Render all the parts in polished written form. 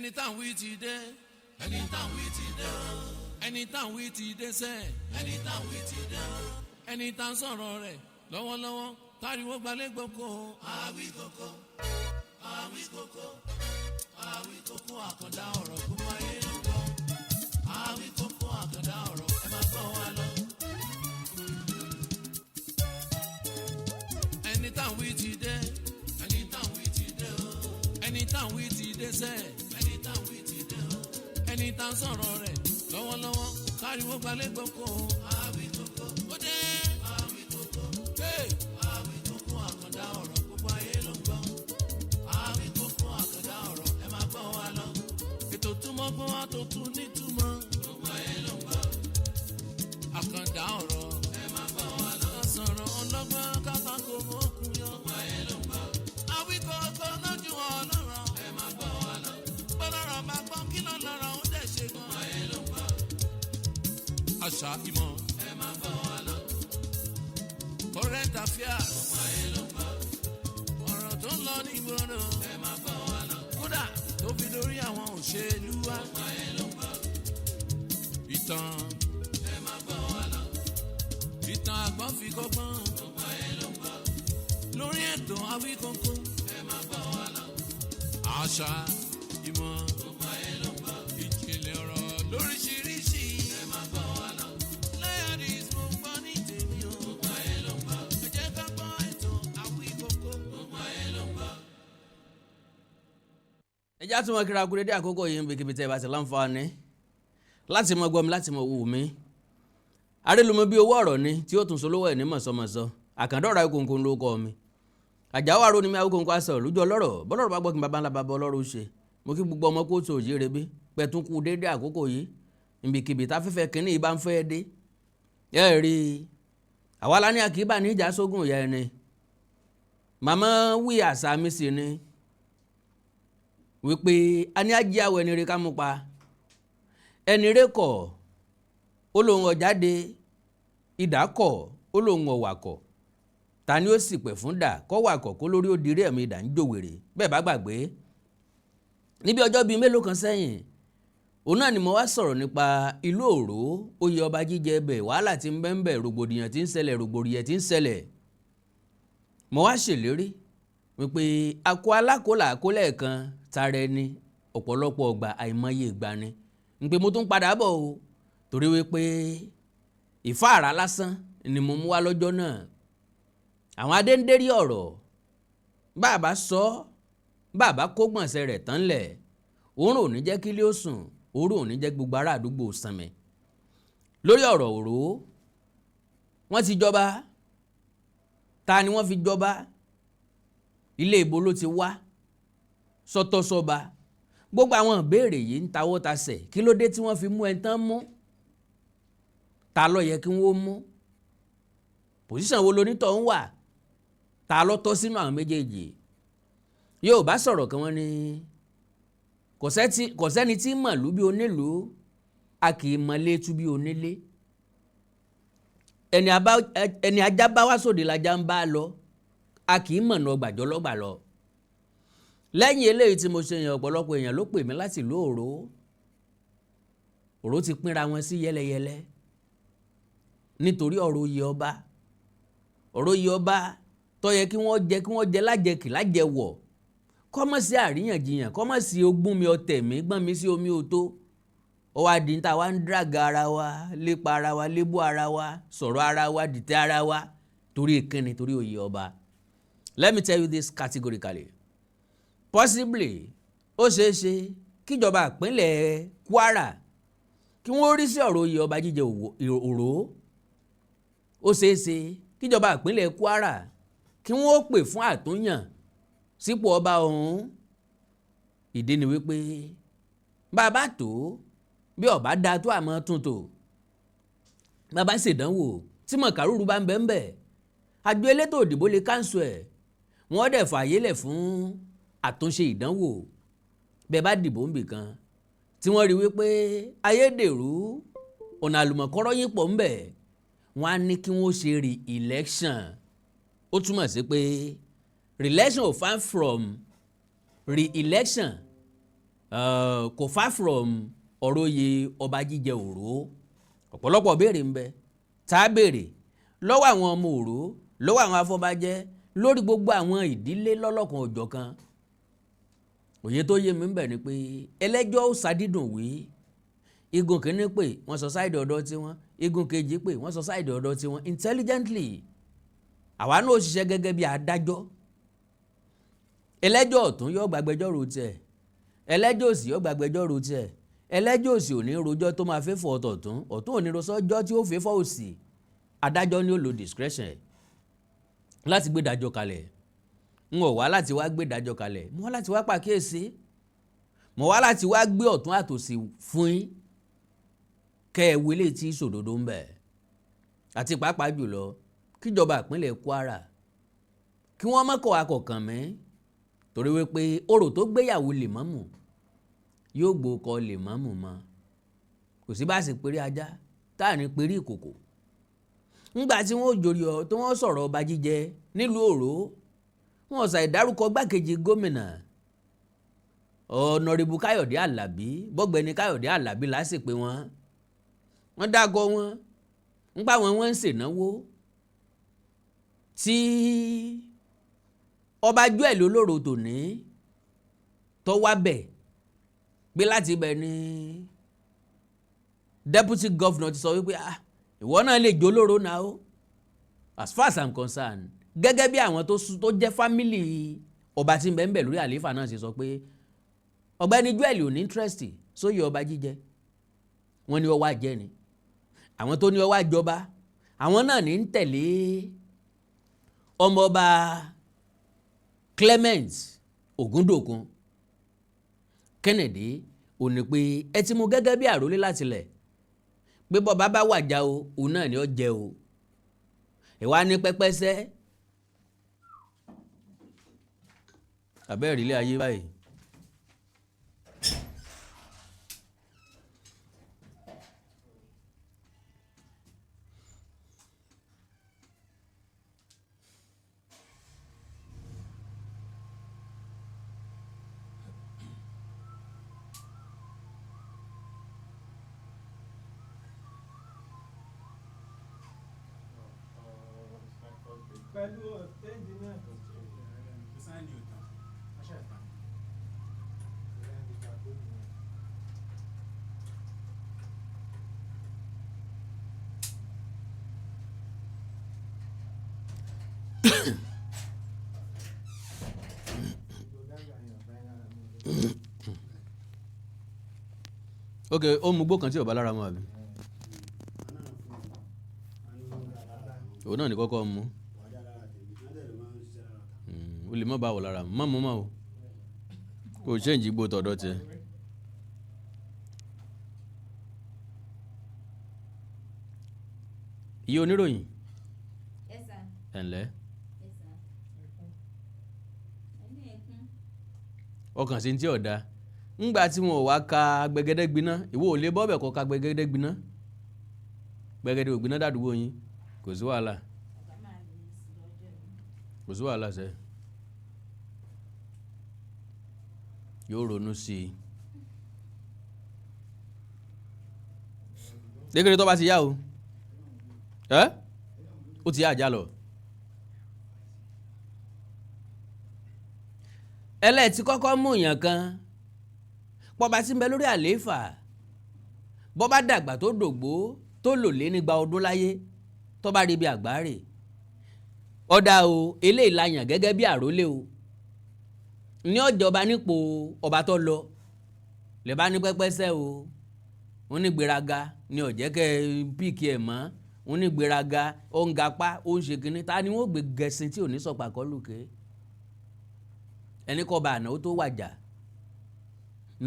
ẹni táwọn wí ti dé ẹni táwọn wí ti dé ẹni táwọn wí ti dé sẹ́ ẹni táwọn wí ti dé ẹni táwọn sọ̀rọ̀ rẹ̀ lọ́wọ́lọ́wọ́ táriwo gbalẹ̀ gboko àwí koko àwí koko àwí koko àkàndá ọ̀rọ̀ kó máa yé ló gbọ́ àwí koko àkàndá ọ̀rọ̀ ẹ máa gbọ́ wa lọ. ẹni táwọn wí ti dé ẹni táwọn wí ti dé o ẹni táwọn wí ti dé sẹ́ ẹni táwọn wí ti dé o ẹni táwọn sọ̀rọ̀ rẹ̀ lọ́wọ́lọ́wọ́ táriwo gbalẹ̀ gboko àwí koko ó dé àwí koko àwí koko àkàndá ọ̀rọ̀ gbogbo ayé ló ń gbọ́ àwí koko àkàndá ọ̀rọ̀ ẹ máa gbọ́ wa lọ ètò túmọ̀ gbọ́ wa tó tún nítumọ̀ gbogbo ayé ló ń gbọ́ àkàndá ọ̀rọ̀ ẹ máa gbọ́ wa lọ sọ̀rọ̀ ọlọ́gbọ́n kápákó mọ́kùn yọ gbogbo ayé ló ń gbọ́ àwí koko lójú ọlọ́rọ̀ ẹ máa gbọ́ wa lọ bọ́lọ́rọ̀ máa gbọ́ kí lọ́lọ́rọ̀ ó dẹ̀ ṣe gbọ́ ayé ló ń gbọ́ àṣà ìmọ̀ ẹ máa gbọ́ wa lọ current affairs ọ̀rọ̀ tó ń lọ ní ìgboro ẹ máa gbọ́ wa lọ kódà tó fi lórí àwọn òṣèlú wa ìtàn ẹ máa gbọ́ wa lọ ìtàn àgbọ̀n fi kọ́gbọ́n lórí ètò Awíkókó ẹ máa gbọ́ wa lọ àṣà ìmọ̀ ìjìnlẹ̀ ọ̀rọ̀ lóríṣiríṣi ẹ máa gbọ́ wa lọ lẹ́yìn ìsìnkú gbọ́ ní tèmi o ẹ jẹ́ ká gbọ́ ètò Awíkókó gbogbo ayé ló ń gbọ́. ẹ já tún wọn kíra kú dédé àkókò yìí ń bí kíbi tẹ́ ẹ bá ti láǹfààní láti mọ gbọ́ mi láti mọ wù mí arélùmọ́ bí owó ọ̀rọ̀ ni tí ó tún solówó ẹ̀ ní mọ̀sọ́mọ̀sọ́ àkàndọ́ra Awíkókó ló kọ́ mi àjáwó àrò ni mi Awíkókó aṣọ lójú ọlọ́rọ̀ bọ́lọ́rọ̀ bá gbọ́ kí n bàbá ńlá bàbá ọlọ́rọ̀ ṣe mo kí gbogbo ọmọ kóòtù òjì rebe pẹ̀tún kú dédé àkókò yìí ibikíbi táfẹ́fẹ́ kínní ìbá ń fẹ́ dé ẹ rí i àwa lá ní àkíbà ní ìjà sógun ìyá ẹni màmá wí àṣà mi sì ni wípé a ní ajé àwọ̀ ẹni rẹ ká mú pa ẹni rẹ kọ̀ ó lóun ọ̀jáde ìdá kọ̀ ó lóun ọ̀wàkọ̀ ta ni ó sì pẹ̀ fún dà kọ́ wàkọ̀ kó lórí òdìrí ẹ̀mí ìdá ń jòwèrè bẹ́ẹ̀ bá gbàgbé níbi ọjọ́ bíi mélòó kan sẹ́yìn òun náà ni mo wá sọ̀rọ̀ nípa ìlú Òró oyè ọba jíjẹ ẹbẹ̀ wàhálà tí ń bẹ ń bẹ rògbòdìyàn tí ń ṣẹlẹ̀ rògbòdìyàn tí ń ṣẹlẹ̀ mo wá ṣèlérí wípé akọ alákòólà àkólẹ̀ kan tara ẹni ọ̀pọ̀lọpọ̀ ọgbà àìmọye ìgbà ni ń pé mo tún padà bọ̀ o torí wípé ìfáàrà lásán ni mo mú wá lọ́jọ́ náà àwọn adéǹdérí ọ̀rọ̀ bàbá sọ bàbá kó gbọ̀nsẹ̀ rẹ̀ tán lẹ̀ òórùn ò ní jẹ́ kílé ó sùn òórùn ò ní jẹ́ gbogbo ará àdúgbò sànmẹ́ lórí ọ̀rọ̀ Òró wọ́n ti jọba ta ni wọ́n fi jọba ilé ìbò ló ti wá sọ́tọ́sọ́ba gbogbo àwọn ìbéèrè yìí ń tawọ́ tasẹ̀ kí ló dé tí wọ́n fi mú ẹni tán mú ta ló yẹ kí wọ́n mú pòsíṣàn wo lonítọ̀ ń wà ta ló tọ́ sínú àwọn méjèèjì yóò bá sọ̀rọ̀ kan wọ́n ní kò sẹ́ni tí mọ̀lú bí onílùú a kì í mọ̀lé tú bí onílé ẹni ajá bá wá sóde lajá ń bá lọ a kì í mọ̀nà ọgbàjọ́ lọ́gbà lọ lẹ́yìn eléyìí tí mo ṣe yàn ọ̀pọ̀lọpọ̀ èèyàn ló pè mí láti ìlú Òró ti pínra wọn sí yẹ́lẹyẹ̀lẹ nítorí ọ̀rọ̀ oyè ọba tó yẹ kí wọ́n jẹ lájẹkì lájẹwọ̀ kọ́mọ̀ sí àríyànjiyàn kọ́mọ̀ sí ogún mi ọ̀tẹ̀ mi gbọ́n mi sí omi òtó ó wá di níta wá ń drága ara wa lépa ara wa lébú ara wa sọ̀rọ̀ ara wa dìtẹ̀ ara wa torí ìkíni torí oyè ọba. Let me tell you this categorically possibly ó ṣeé ṣe kíjọba ìpínlẹ̀ Kwara kí wọ́n rí sí ọ̀rọ̀ oyè ọba jíjẹ Òró ó ṣeé ṣe kíjọba ìpínlẹ̀ Kwara kí wọ́n pè fún àtúnyàn sípò ọba ọ̀hún ìdí ni wípé bàbá tó bí ọba dáa tó àmọ́ tuntò bàbá ṣèdánwò tí mọ̀kàrúrú bá ń bẹ ń bẹ àjọ elétò òdìbò lè káńsù ẹ̀ wọ́n dẹ̀ fààyè lẹ̀ fún àtúnṣe ìdánwò bẹ́ẹ̀ bá dìbò ń bì kan tí wọ́n rí wípé ayédèrú ọ̀nà àlùmọ̀kọ́rọ́ yín pọ̀ ń bẹ wọ́n á ní kí wọ́n ṣe re-election ó túmọ̀ sí pé re-election ò fan from re-election kò far from ọ̀rọ̀ oyè ọba jíjẹ Òró. Ọ̀pọ̀lọpọ̀ béèrè ń bẹ tá a béèrè lọ́wọ́ àwọn ọmọ Òró, lọ́wọ́ àwọn afọbajẹ, lórí gbogbo àwọn ìdílé lọ́lọ́kan òjọ̀kan. Òye tó yé mi ń bẹ ni pé ẹlẹ́jọ́ ó ṣàdídùn wí. Igun kìíní pé wọ́n sọ sáìdì ọ̀dọ̀ tiwọn, igun kejì pé wọ́n sọ sáìdì ọ̀dọ̀ tiwọn intelligently. Àwa náà ó ṣiṣẹ́ gẹ́gẹ́ bí adájọ́. Ẹlẹ́jọ́ ọ̀tún yóò gbàgbẹ́jọ́rò tiẹ̀, ẹlẹ́jọ́ òsì yóò gbàgbẹ́jọ́rò tiẹ̀. Ẹlẹ́jọ́ òsì ò ní rojọ́ tó máa fẹ́ fọ́ ọ̀tún, ọ̀tún ò ní rojọ́ tí ó fẹ́ fọ́ òsì. Adájọ́ ni ó lo discretion láti gbé ìdájọ́ kalẹ̀. N ò wá láti wá gbé ìdájọ́ kalẹ̀, mo wá láti wá pàkíyèsí, mo wá láti wá gbé ọ̀tún àtòsì fún yín kẹ́ ẹ wílé tí sòdodo ń bẹ. Àti pàápàá jùlọ kíjọba ìpínlẹ̀ Kwara kí wọ́n mọ́kọ̀ akọ̀kàn mí, torí wípé orò tó gbéyàwó lèmọ́mù yóò gbókọ lèmọ́mù mọ́. Kò sí bá sì péré ajá táà ní péré ìkòkò. Ńgbà tí wọ́n jòrì ọ̀ tí wọ́n sọ̀rọ̀ ọba jíjẹ nílùú Òró, wọ́n ṣàì dárúkọ gbákejì gómìnà Ọ̀nàrẹ́bù Káyọ̀dé Àlàbí, bọ́gbẹ́ni Káyọ̀dé Àlàbí lásìpé wọ́n dákọ̀ wọn ńgbà wọ́n ń ṣènáwó tí ọba Joel Olóró tòní tó wá bẹ̀ gbé láti ibẹ̀ ni deputy governor ti sọ wípé ìwọ náà lè jó Olóró náà o, as far as I'm concerned, gẹ́gẹ́ bí àwọn tó jẹ́ family ọba tí ń bẹ ń bẹ lórí àlééfà náà ṣe sọ pé ọ̀gbẹ́ni Joel ò ní interest sóyè ọba jíjẹ. Wọ́n ní ọwọ́ àjẹ́ ni àwọn tó ní ọwọ́ àjọba, àwọn náà ní ń tẹ̀lé ọmọọba Clement Ògúndòkun Kennedy ò ní pé ẹ ti mú gẹ́gẹ́ bí àrólé láti lẹ̀ pé bọ́ba bá wàjà o òun náà ni ó jẹ o. Ìwà ní pẹ́pẹ́sẹ́ àbẹ́rẹ́ ilé ayé báyìí. Pẹ̀lú ọ̀tẹ́ǹdì náà kò sáà ní òtàn aṣọ ìtàn. Ok, ó mú gbó kan tí ọba lára mọ́ àbí? Òun náà ní kọ́kọ́ mú. O lè má bá wọ̀ lára mọ́ mọ́ o, kò change igbó tọ̀dọ̀ tiẹ̀. Iye oníròyìn ẹ̀ǹlẹ́ ọkàn sí ti ọ̀dà ńgbà tí wọn ò wá ka Gbẹ̀gẹ́dẹ́ gbiná, ìwọ ò lè bọ́ọ̀bẹ̀ kọ́ ka Gbẹ̀gẹ́dẹ́ gbiná. Gbẹ̀gẹ́dẹ́ ògbiná dàdúgbò yín, kò sí wàhálà, kò sí wàhálà sẹ́, yóò ronú sí i. Dékèrè tó bá ti yá o, ó ti yá àjá lọ. Ẹlẹ́ẹ̀tì kọ́kọ́ mú èèyàn kan pọ́ba tí ń bẹ lórí àlééfà, bọ́ bá dàgbà tó dògbó tó lò lé nígbà ọdún láyé tó bá rí bí àgbáre ọ̀dà o, eléyìí la yàn gẹ́gẹ́ bí àrólé o, ní ọ̀jọba nípò ọba tó lọ lè bá ní pẹ́pẹ́sẹ́ o, wọ́n ní gbéraga ní ọ̀jẹ́kẹ́ píìkì ẹ̀ mọ́, wọ́n ní gbéraga ó ń gapá ó ń ṣe kínní, ta ni wọ́n gbé gẹ̀ẹ́sìn tí ò ní sọ̀pà kọ́ lùkè. Ẹni kọ́ bá àná ó tó wàjà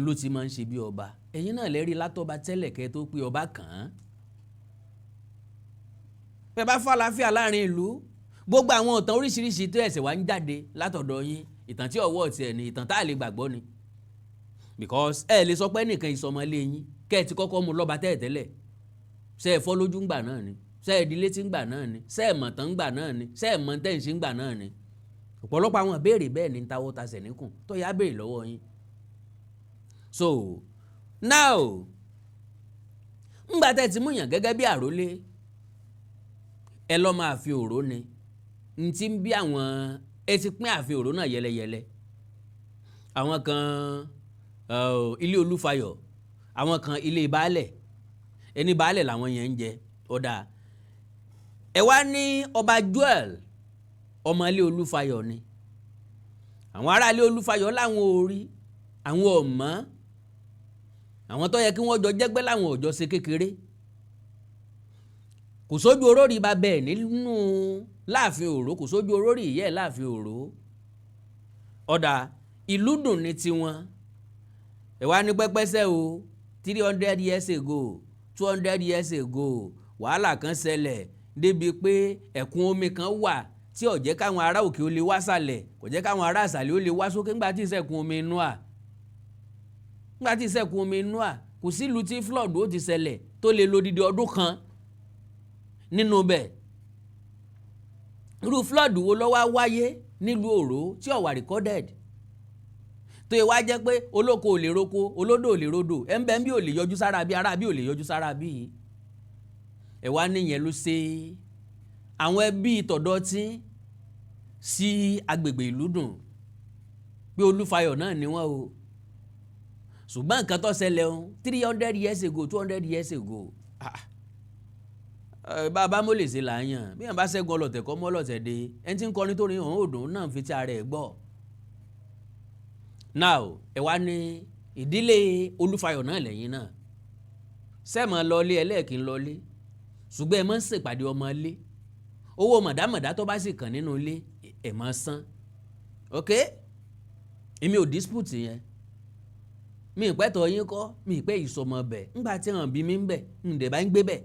ló ti máa ń ṣe bí ọba. Ẹ̀yin náà lẹ́rìí látọba tẹ́lẹ̀ kẹ́ tó pé ọba kàn án. Bẹ́ẹ̀ bá fàlàáfíà láàrin ìlú, gbogbo àwọn ìtàn oríṣiríṣi tó ẹ̀sẹ̀ wá ń jáde látọ̀dọ̀ yín, ìtàn tí ọwọ́ ti ẹ̀ ní ìtàn tá a lè gbàgbọ́ ni. Because ẹ lè sọ pé nìkan ìsọmọlé yín kẹ́ ẹ ti kọ́kọ́ mú lọ́ba tẹ́ẹ̀tẹ́lẹ̀, ṣe é fọ́ lójú ńgbà náà ni, ṣe é di létí ńgbà náà ni, ṣe é mọ̀ tán ńgbà náà ni, ṣe é mọ̀ tẹ́ǹsì ńgbà náà ni. Ọ̀pọ̀lọpọ̀ àwọn ìbéèrè bẹ́ẹ̀ ni ń tawọ́ tasẹ̀ níkùn tó yá béèrè lọ́wọ́ yín. so now ńgbà tẹ́ ti mú yàn gẹ́gẹ́ bí àrólé ẹ lọ́ máa fi òró ni n ti ń bí àwọn ẹ ti pín àfi òró náà yẹlẹyẹlẹ àwọn kan ilé Olúfayọ̀ àwọn kan ilé baálẹ̀ ẹni baálẹ̀ làwọn yẹn ń jẹ ọ̀dà ẹ wá ní ọba Joel ọmọ ilé Olúfayọ̀ ni àwọn ará ilé Olúfayọ̀ láwọn orí àwọn ọmọ àwọn tó yẹ kí wọ́n jọ jẹ́gbẹ́ láwọn ọjọ́ ṣe kékeré kò sójú orórì bá bẹ́ẹ̀ nínú láàfin Òró kò sójú orórì ìyẹ́ ẹ̀ láàfin Òró ọ̀dà ìlú dùn ní tiwọn ẹ wá ní pẹ́pẹ́sẹ́ o 300 years ago 200 years ago wàhálà kan ṣẹlẹ̀ débi pé ẹ̀kún omi kan wà tí ó jẹ́ káwọn ará òkè ó lè wá sàlẹ̀ kò jẹ́ káwọn ará àsàlẹ̀ ó lè wá sókè ńgbà tí ìṣẹ̀kún omi Nóà kò sí ìlú tí flood ó ti ṣẹlẹ̀ tó lè lo dídí ọdún kan nínú bẹ̀ irú flood wo ló wá wáyé nílùú Òró tí ó wà recorded tó yẹ wá jẹ́ pé olóko ò lè roko olódò ò lè rodò ẹ̀ ń bẹ́ ń bí ò lè yọjú sára bí ará bí ò lè yọjú sára bí ẹ̀ wá níyẹn ló ṣe àwọn ẹbí tọ̀dọ̀ tí sí agbègbè ìlú dùn pé Olúfayọ̀ náà ni wọ́n o ṣùgbọ́n nǹkan tó ṣẹlẹ̀ o 300 years ago 200 years ago bàbá mo lè ṣe làáyàn bí wọn bá ṣẹ́gun ọlọ́tẹ̀ kọ́ mọ́ ọlọ́tẹ̀ dé ẹni tí ń kọrin tó rin òun òdùn náà fi ti ara ẹ̀ gbọ́ now ẹ wá ní ìdílé Olúfayọ̀ náà lẹ́yìn náà sẹ́ẹ̀mọ́ lọlé ẹlẹ́ẹ̀kí lọlé ṣùgbọ́n ẹ máa ń ṣèpàdé ọmọ ilé owó mọ̀dámọ̀dá tó bá sì kàn nínú ilé ẹ máa san ok èmi ò dispute yẹn mi ìpẹ́ tọ́ yín kọ́ mi ìpẹ́ ìsọmọ bẹ̀ ńgbà tí hàn bí mi ń bẹ̀ ǹdẹ̀ bá ń gbé bẹ̀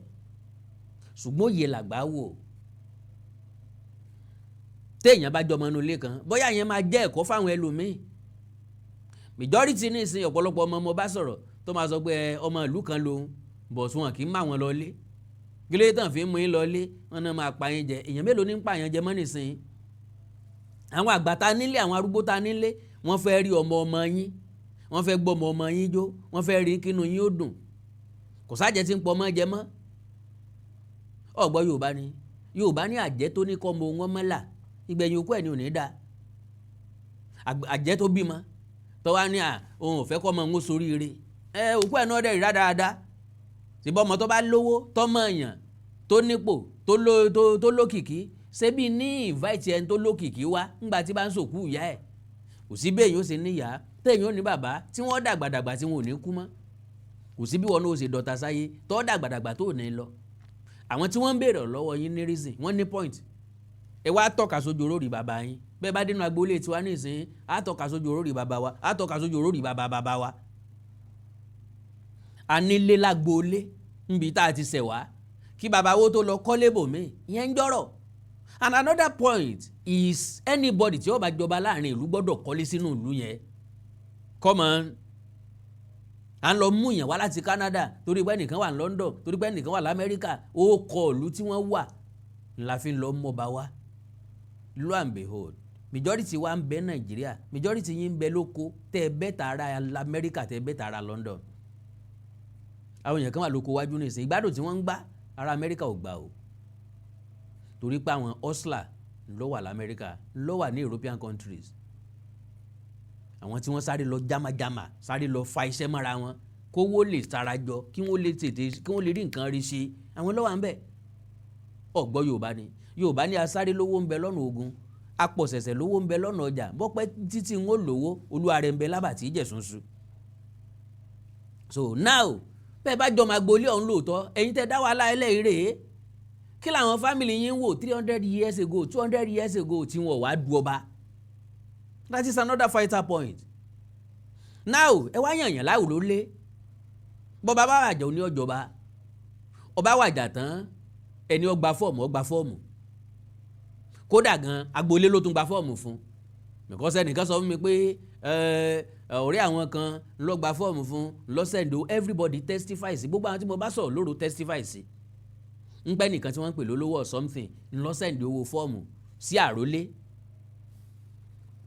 ṣùgbọ́n òye làgbà wò téèyàn bá jọmọ inú ilé kan bóyá yẹn máa jẹ́ ẹ̀kọ́ fáwọn ẹlòmíì majority ní ìsìn ọ̀pọ̀lọpọ̀ ọmọ mo bá sọ̀rọ̀ tó máa sọ pé ọmọ ìlú kan lòun bọ̀sùn wọn kì í má wọn lọ lé gílé tàn fi ń mú yín lọ lé wọn náà máa pa yín jẹ èèyàn mélòó ní ń pa yín jẹ mọ́ nìsín àwọn àgbà ta nílé àwọn arúgbó ta nílé wọ́n fẹ́ rí ọmọ yín wọ́n fẹ́ gbọ́ ọmọ yín jó wọ́n fẹ́ rí kínú yín ó dùn kò sájẹ́ tí ń pọ̀ ọmọ jẹ mọ́ ọ̀gbọ́ Yorùbá ní àjẹ́ tó ní kọ́ ọmọ wọn mọ́là ìgbẹ̀yìn òkú ẹ̀ ní òní dá àjẹ́ tó bímọ tó wá ní òun ò fẹ́ kọ́ ọmọ òun soríire òkú ẹ̀ náà dẹ̀ rí dáadáa síbọ̀ ọmọ tó bá lówó tọ́mọ èèyàn tó nípò tó lókìkí ṣebí ní invite ẹni tó lókìkí wá ńgbà tí bá ń sòkú ìyá ẹ̀ kò sí bẹ́ẹ̀ yóò ṣe níyà téèyàn ò ní bàbá tí wọ́n dàgbàdàgbà tí wọn ò ní kú mọ́ kò sí bí wọn náà ó ṣe dọ̀tà sáyé tó dàgbàdàgbà tó ò ní lọ àwọn tí wọ́n ń béèrè lọ́wọ́ yín ní reason wọ́n ní point ẹ wá tọ́ka sójú orórì bàbá yín bẹ́ẹ̀ bá dénú agboolé tiwa ní ìsìn á tọ́ka sójú orórì bàbá wa á tọ́ka sójú orórì bàbá wa anílé lágboolé níbi tá a ti ṣẹ̀ wá kí bàbá wo tó lọ kọ́lé bòmí ìyẹn ń jọ́rọ̀ and another point is anybody tí ó bá jọba láàrin ìlú gbọ́dọ̀ kọ́lé sínú ìlú yẹn come on à ń lọ mú yẹn wá láti Canada torí pé ẹnìkan wà ní London torí pé ẹnìkan wà lamẹ́ríkà ó kọ ìlú tí wọ́n wà la fi ń lọ mọba wá lo and behold majority wa ń bẹ Nàìjíríà majority yín ń bẹ lóko tẹ́ ẹ bẹ́ẹ̀ tààrà lamẹ́ríkà tẹ́ ẹ bẹ́ẹ̀ tààrà London àwọn èèyàn kan wà lóko wájú nìsín ìgbádùn tí wọ́n ń gbá ará Amẹ́ríkà ò gbà o torí pé àwọn hustler ló wà lamẹ́ríkà ló wà ní European countries àwọn tí wọ́n sáré lọ jámàjámà sáré lọ fa iṣẹ́ mọ́ra wọn kówó lè sarajọ kí wọ́n lè tètè kí wọ́n lè rí nǹkan rí ṣe àwọn ló wà ń bẹ̀ ọ̀gbọ́ Yorùbá ní asáré lówó ń bẹ lọ́nà ogun apọ̀sẹ̀sẹ̀ lówó ń bẹ lọ́nà ọjà bọ́pẹ́ títí ń ó lówó olúwa rẹ̀ ń bẹ lábàtì ìjẹ̀sùnsù so now bẹ́ẹ̀ bá jọmọ agboolé ọ̀hún lóòótọ́ ẹ̀yin tẹ́ dá wàhálà ẹlẹ́yìí rèé kí làwọn fámìlì yín wò 300 years ago 200 years ago tí wọ́n wá du ọba. That is another fighter point. Now, ẹ wá yànyàn láwù ló lé. Bọ́ba bá wàjà ó ní ọjọba. Ọba wàjà tán ẹni ó gba fọ́ọ̀mù. Kódà gan agboolé ló tún gba fọ́ọ̀mù fún. Because ẹnìkan sọ fún mi pé ọ̀rẹ́ àwọn kan ló gba fọ́ọ̀mù fún lọ́sẹ̀ndó everybody testify sí gbogbo àwọn tí mo bá sọ̀rọ̀ lóru testify sí. Ń pẹ́ nìkan tí wọ́n ń pè lólówó or something lọ́sẹ̀ndó owó fọ́ọ̀mù sí àrólé.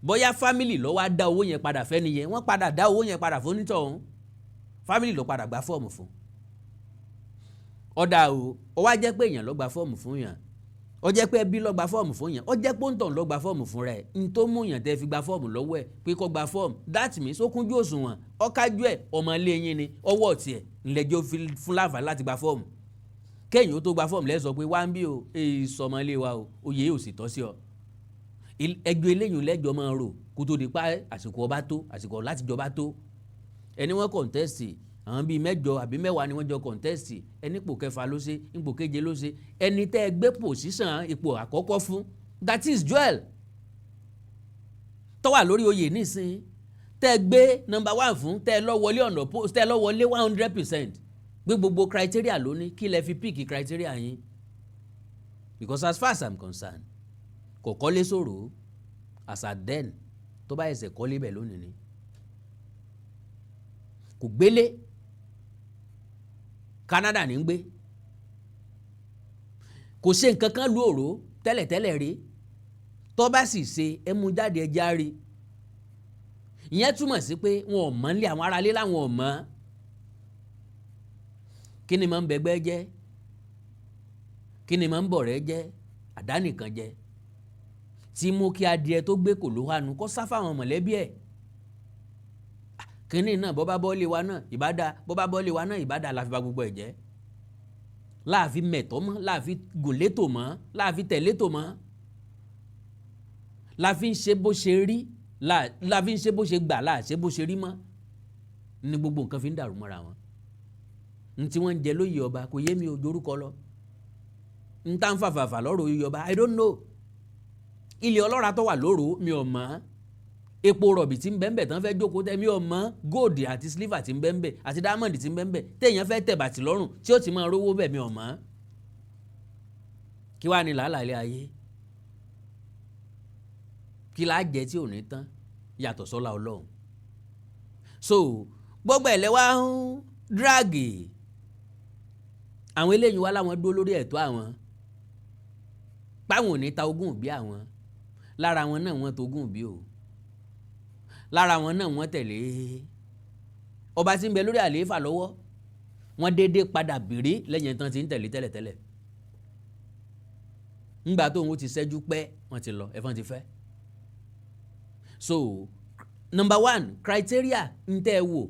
Bóyá family ló wá dá owó yẹn padà fẹ́ nìyẹn wọ́n padà dá owó yẹn padà fún onítọ̀hún family ló padà gba fọ́ọ̀mù fún. Ọ̀dà o ó wá jẹ́ pé èèyàn ló gba fọ́ọ̀mù fún yàn, ó jẹ́ pé ẹbí ló gba fọ́ọ̀mù fún yàn, ó jẹ́ pé òǹtọ̀ ló gba fọ́ọ̀mù fún rẹ̀, n tó mú yàn tẹ́ fi gba fọ́ọ̀mù lọ́wọ́ ẹ̀ pé kó gba fọ́ọ̀mù that means ó kúnjú òṣùwọ̀n ọ̀kájú ẹ̀ ọmọ ilé yín ni ọwọ́ tiẹ̀ ńlẹ́jọ́ fún láǹfààní láti gba fọ́ọ̀mù. Kéèyàn ó tó gba fọ́ọ̀mù lẹ́sọ pé wá ń bí o èyí sọmọ ilé wa o oyè ò sì tọ́ sí ọ. Ẹjọ́ eléyìí lẹ́jọ́ máa rò kó tó di pa àsìkò ọba tó àsìkò láti jọba tó. Ẹni wọ́n kọ̀ǹtẹ́sì àwọn bíi 8 àbí 10 ni wọ́n jọ kọ̀ǹtẹ́sì, ẹni ipò 6 ló ṣe, ipò 7 ló ṣe, ẹni tẹ́ ẹ gbé pòsíṣàn ipò àkọ́kọ́ fún that is Joel tó wà lórí oyè nísìnyí, tẹ́ ẹ gbé number 1 fún, tẹ́ ẹ lọ wọlé ọ̀nà post, tẹ́ ẹ lọ wọlé 100% gbé gbogbo criteria lóní, kí lẹ fi pick criteria yín because as far as I'm concerned kò kọ́lé sòrò as at then tó bá ẹsẹ̀ kọ́lé bẹ̀ lónìí ni kò gbélé Canada ní ń gbé, kò ṣe nǹkan kan lu òró tẹ́lẹ̀tẹ́lẹ̀ rí, tó bá sì ṣe ẹ mú jáde ẹja rí. Ìyẹn túmọ̀ sí pé wọn ò mọ̀ nílé àwọn aráalé láwọn ò mọ̀. Kí ni máa ń bẹgbẹ́ jẹ́, kí ni máa ń bọ̀rẹ́ jẹ́, àdánìkan jẹ́ tí mú kí adìẹ tó gbé kò ló hánu kó sá fáwọn mọ̀lẹ́bí ẹ̀. Kínní náà bọ́ bá bọ́ọ̀lì wa náà ìbádà, bọ́ bá bọ́ọ̀lì wa náà ìbádà la fi ba gbogbo ẹ̀ jẹ́, láàfin mẹ̀tọ́ mọ́, láàfin gùn létò mọ́, láàfin tẹ̀ létò mọ́, láàfin ṣe bó ṣe rí, láàfin ṣe bó ṣe gbà, láàṣẹ bó ṣe rí mọ́, ní gbogbo nǹkan fi ń dàrú mọ́ra wọn. N tí wọ́n ń jẹ lóyè ọba kò yé mi ò dorúkọ lọ, n tá ń fàfàfà lọ́rọ̀ oyè ọba I don't know. Ilé ọlọ́ra tó wà lóru mi ò mọ̀, epo rọ̀bì tí ń bẹ́ńbẹ̀ tán fẹ́ jókòó tẹ́ mi ò mọ̀, gold àti silver tí ń bẹ́ńbẹ̀ àti diamond tí ń bẹ́ńbẹ̀ téèyàn fẹ́ tẹ̀ bàtì lọ́rùn tí ó ti máa rówó bẹ̀ mi ò mọ̀. Kí wàá ní làálàá ilé ayé, kí láá jẹ tí ò ní tán yàtọ̀ sọ́lá Ọlọ́run. So gbogbo ẹ̀lẹ́ wá ń dráàgì àwọn eléyìí wá láwọn dúró lórí ẹ̀tọ́ àwọn páwọn ò ní ta ogún òbí àwọn, lára wọn náà wọ́n togún òbí o, lára wọn náà wọ́n tẹ̀lé ọba tí ń bẹ lórí àlééfà lọ́wọ́, wọ́n déédéé padà bèrè lẹ́yìn tán ti ń tẹ̀lé tẹ́lẹ̀tẹ́lẹ̀. Ńgbà tó òun ti ṣẹ́jú pẹ́ wọ́n ti lọ ẹ̀fọn ti fẹ́. So number 1 criteria ń tẹ́ ẹ wò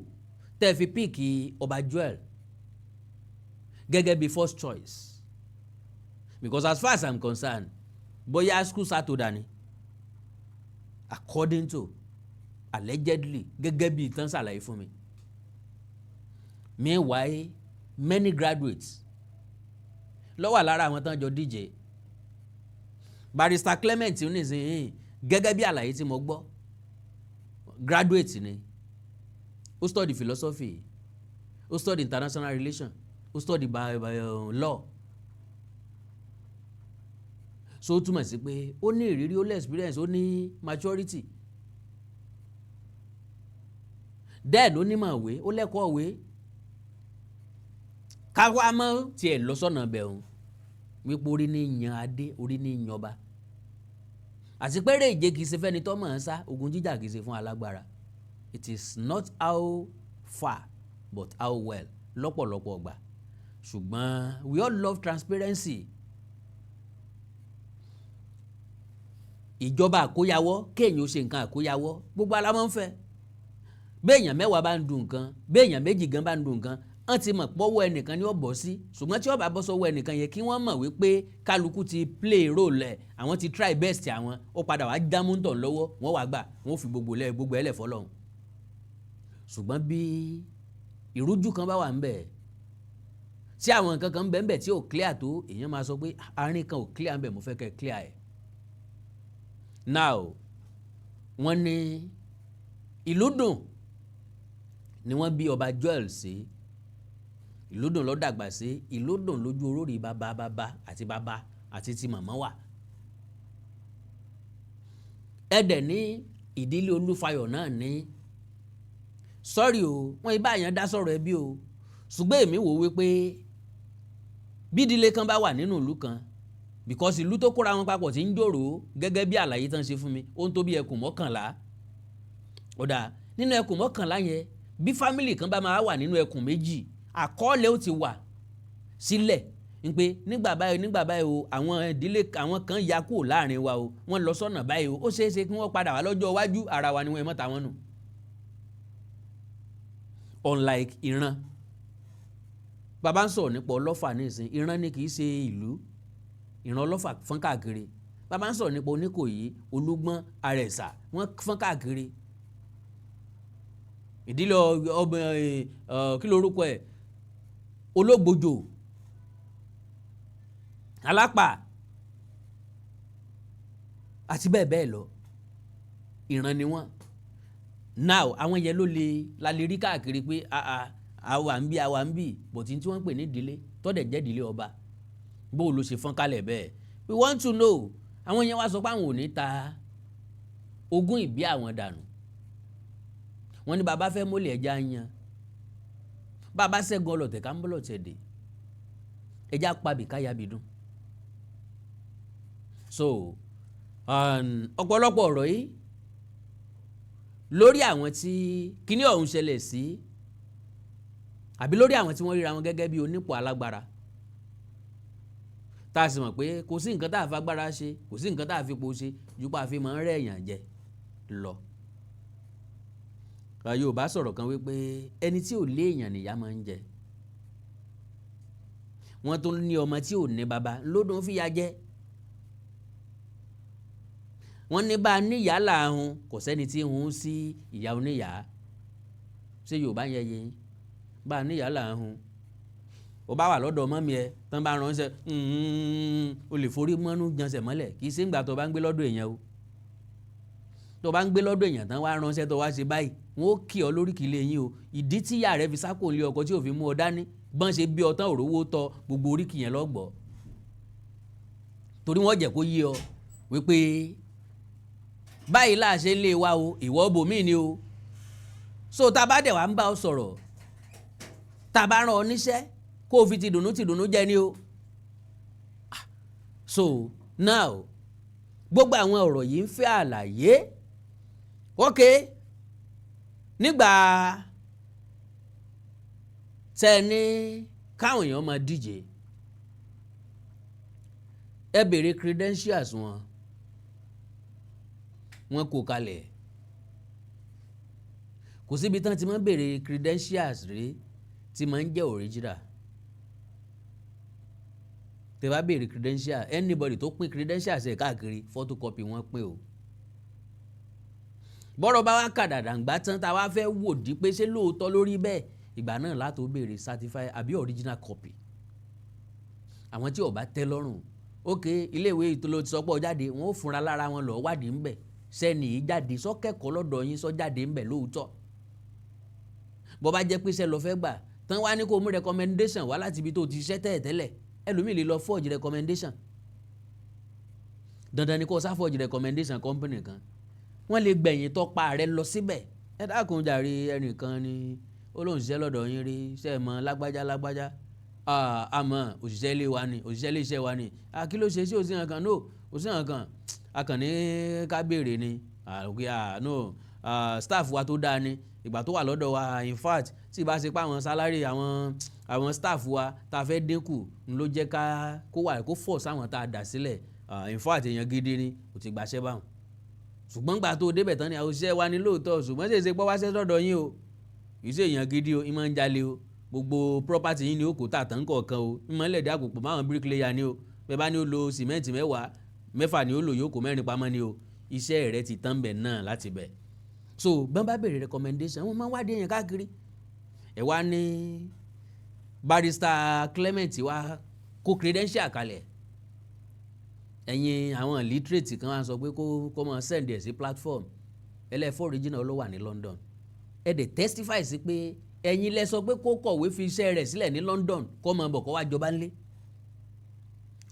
tẹ́ ẹ fi píìkì ọba Joel gẹ́gẹ́ bí first choice because as far as I'm concerned bóyá school satoda ni according to allegedly gẹ́gẹ́ bí ìtàn ṣàlàyé fún mi. Meanwhile many graduates ló wà lára àwọn tán jọ díje. Barrister Clement onísìnyí gẹ́gẹ́ bí àlàyé tí mo gbọ́ graduate ni, ó study philosophy, ó study international relations, ó study law. So ó túmọ̀ sí pé ó ní ìrírí, ó ní experience, ó ní maturity. Then ó ní màwé, ó lẹ́kọ̀ọ́ òwe. Káwá mọ́ tiẹ̀ lọ sọ́nà bẹ̀rùn wípé orí ní yan adé, orí ní yan ọba. Àti pé eré ìje kìí ṣe fẹ́ni tó mọ̀ ọ́n sá, ogun jíjà kìí ṣe fún alágbára. It is not how far but how well lọ́pọ̀lọpọ̀ ọgbà. Ṣùgbọ́n we all love transparency. Ìjọba àkóyawọ́, kéèyàn ó ṣe nǹkan àkóyawọ́, gbogbo alámọ̀ ń fẹ́. Béèyàn 10 bá ń dùn nǹkan, béèyàn 2 gan bá ń dùn nǹkan, wọ́n ti mọ̀ pọ́wọ́ ẹnìkan ni ó bọ́ sí. Ṣùgbọ́n tí ó bá bọ́ sọ́wọ́ ẹnìkan yẹ kí wọ́n mọ̀ wípé kálukú ti play role ẹ̀, àwọn ti try best àwọn, ó padà wá dámúntàn lọ́wọ́, wọ́n wá gbà, wọ́n fi gbogbo ẹlẹ̀ fọlọ́run. Ṣùgbọ́n bí ìrújú kan bá wà ń bẹ̀, tí àwọn nǹkan kan ń bẹ̀ ń bẹ̀ tí ò clear tó, èèyàn máa sọ pé àárín kan ò clear ń bẹ̀, mo fẹ́ kẹ́ clear ẹ̀. Now wọ́n ní ìlú dùn ni wọ́n bí ọba Joel sí, ìlú dùn ló dàgbà sí, ìlú dùn lójú olórí bàbá àti ti màmá wà. Ẹ̀dẹ̀ ní ìdílé Olúfayọ̀ náà ní sọ́rí o, wọ́n ibà yẹn dá sọ̀rọ̀ ẹbí o, ṣùgbọ́n èmi wò wípé bí ìdílé kan bá wà nínú ìlú kan because ìlú tó kóra wọn papọ̀ tí ń jòrò gẹ́gẹ́ bí àlàyé tán ṣe fún mi ó ń tó bí ẹkùn 11. Ó dáa nínú ẹkùn 11 yẹn bí fámìlì kan bá máa wà nínú ẹkùn méjì àkọọ́lẹ̀ ó ti wà sílẹ̀ ń pé nígbà báyìí o àwọn ìdílé àwọn kan ya kúrò láàrin wa o wọ́n lọ sọ́nà báyìí o ó ṣeé ṣe kí wọ́n padà wá lọ́jọ́ iwájú ara wa ni wọ́n mọ́ta wọn nù. Unlike ìran bàbá ń sọ̀rọ̀ nípa ọlọ́fà nísìn ìran ni kì í ṣe ìlú ìran ọlọ́fà fọ́n káàkiri bàbá ń sọ̀rọ̀ nípa Oníkòyí Olúgbọ́n Àrẹ̀sà wọ́n fọ́n káàkiri ìdílé kí lorúkọ ẹ̀ Ológbòjò Alápà àti bẹ́ẹ̀ bẹ́ẹ̀ lọ ìran ni wọ́n now àwọn yẹn la lè rí káàkiri pé àwa ń bí bọ̀tí tí wọ́n ń pè ní ìdílé tọ́dẹ̀ jẹ́ ìdílé ọba bó ló ṣe fọ́n kálẹ̀ bẹ́ẹ̀ we want to know àwọn yẹn wá sọ pé àwọn ò ní ta ogún ìbí àwọn dànù wọ́n ní bàbá fẹ́ mólè ẹja yan bàbá ṣẹ́gun ọlọ́tẹ̀ ká ń bọ́ lọ́tẹ̀ dé ẹja pabì káyàbí dùn so ọ̀pọ̀lọpọ̀ ọ̀rọ̀ yìí lórí àwọn tí kíní ọ̀hún ṣẹlẹ̀ sí àbí lórí àwọn tí wọ́n ríra wọn gẹ́gẹ́ bí onípò alágbára tá a sì mọ̀ pé kò sí nǹkan tá a fagbára ṣe kò sí nǹkan tá a fi po ṣe ju pa àfi máa ń rẹ́ èèyàn jẹ lọ. Yorùbá sọ̀rọ̀ kan wípé ẹni tí ò lé èèyàn nìyá máa ń jẹ wọ́n tún ní ọmọ tí ò ní baba lódún fìyà jẹ wọ́n ní bá a níyàá làhùn kò sẹ́ni tí ń hun sí ìyá oníyàá ṣé Yorùbá yẹn yẹn bá a níyàá làhùn ó bá wà lọ́dọ̀ ọmọ mi ẹ tán bá ránṣẹ́ o lè forí mọ́nú jansẹ̀ mọ́lẹ̀ kì í ṣe ńgbà tó bá ń gbé lọ́dọ̀ èèyàn o tó bá ń gbé lọ́dọ̀ èèyàn tán wá ránṣẹ́ tó wá ṣe báyìí wọ́n ó kì ọ́ lóríkì ilé yín o ìdí tí ìyá rẹ fi sákò lé ọkọ tí ò fi mú ọ dání bọ́n ṣe bí ọtán òrówó tọ gbogbo oríkì yẹn lọ́gbọ̀ọ́ torí wọ́n jẹ́ kó yé ọ wípé báyìí láàṣẹ lé wa o ìwọ bòmí ni o so tá a bá dẹ̀ wá ń bá ọ sọ̀rọ̀ tá a bá rán ọ níṣẹ́ kó o fi tìdùnnú jẹ ni o so now gbogbo àwọn ọ̀rọ̀ yìí ń fẹ́ àlàyé ok nígbà tẹ́ ní káwọn èèyàn máa díje ẹ béèrè credentials wọn kò kalẹ̀ kò síbi tán ti máa ń béèrè credentials rí tí máa ń jẹ́ original tẹ́ bá béèrè credentials anybody tó pín credentials ẹ̀ káàkiri photocopy wọ́n pín o bọ́rọ̀ bá wá kàdàdà ń gbá tán tá a wá fẹ́ wò dí pé ṣé lóòótọ́ lórí bẹ́ẹ̀ ìgbà náà látò béèrè certified àbí original copy àwọn tí ó bá tẹ́ lọ́rùn ok iléèwé ìtòló ti sọpọ̀ jáde wọn ó fúnra lára wọn lọ wádìí ń bẹ̀ sẹ́ni jáde sọ́kẹ́kọ̀ọ́ lọ́dọ̀ yín sọ jáde ń bẹ̀ lóòótọ́ bọ́ bá jẹ́ pé iṣẹ́ lọ fẹ́ gbà tán wá ní kó mú recommendation wá láti ibi tó ti ṣiṣẹ́ tẹ́lẹ̀ ẹlòmíì lè lọ forge recommendation dandan ni kó sá forge recommendation company kan wọ́n lè gbẹ̀yìn tọ́pa rẹ lọ síbẹ̀ ẹ dákun jàre ẹnìkan ni ó lóun ṣiṣẹ́ lọ́dọ̀ yín rí ṣe é mọ lágbájá àmọ́ òṣìṣẹ́ ilé wa ni òṣìṣẹ́ ilé iṣẹ́ wa ni kí ló ṣe sí òsínà kan no òsínà kan akànní ká béèrè ni no staff wa tó dáa ni ìgbà tó wà lọ́dọ̀ wa in fact tí ìbá ṣe pé àwọn salary àwọn staff wa tá a fẹ́ dínkù ló jẹ́ kó fọ̀ sáwọn tá a dà sílẹ̀ in fact èèyàn gidi ni kò ti gbàṣẹ́ báwọn ṣùgbọ́n gbà tó débẹ̀ tán ni òṣìṣẹ́ wa ni lóòótọ́ ṣùgbọ́n ṣèṣe pọ́ wá ṣẹ́ sọ́dọ̀ yín o ìṣe èèyàn gidi o ìmọ̀ ń jalè o gbogbo property yín ni ó kó tà tán kọ̀ọ̀kan o ìmọ̀ ńlẹ̀ dàpọ̀ pọ̀ máwọn bricklayer ni o bẹ́ẹ̀ bá ní ó lo sìmẹ́ǹtì mẹ́fà ni ó lò yóò kó 4 pamọ́ ni o iṣẹ́ rẹ̀ ti tán bẹ̀ náà láti bẹ̀ so bọ́n bá béèrè recommendation wọ́n máa ń wádìí èèyàn káàkiri ẹ̀ wá ní barrister Clement wá kó credential kalẹ̀ ẹ̀yin àwọn illiterate kan wá sọ pé kó máa send ẹ̀ sí platform ẹlẹ́fọ́ original ló wà ní London ẹ dẹ̀ testify sí pé ẹ̀yin lẹ sọ pé kó kọ̀wé fi iṣẹ́ rẹ̀ sílẹ̀ ní London kó máa bọ̀ kó wá jọba ńlé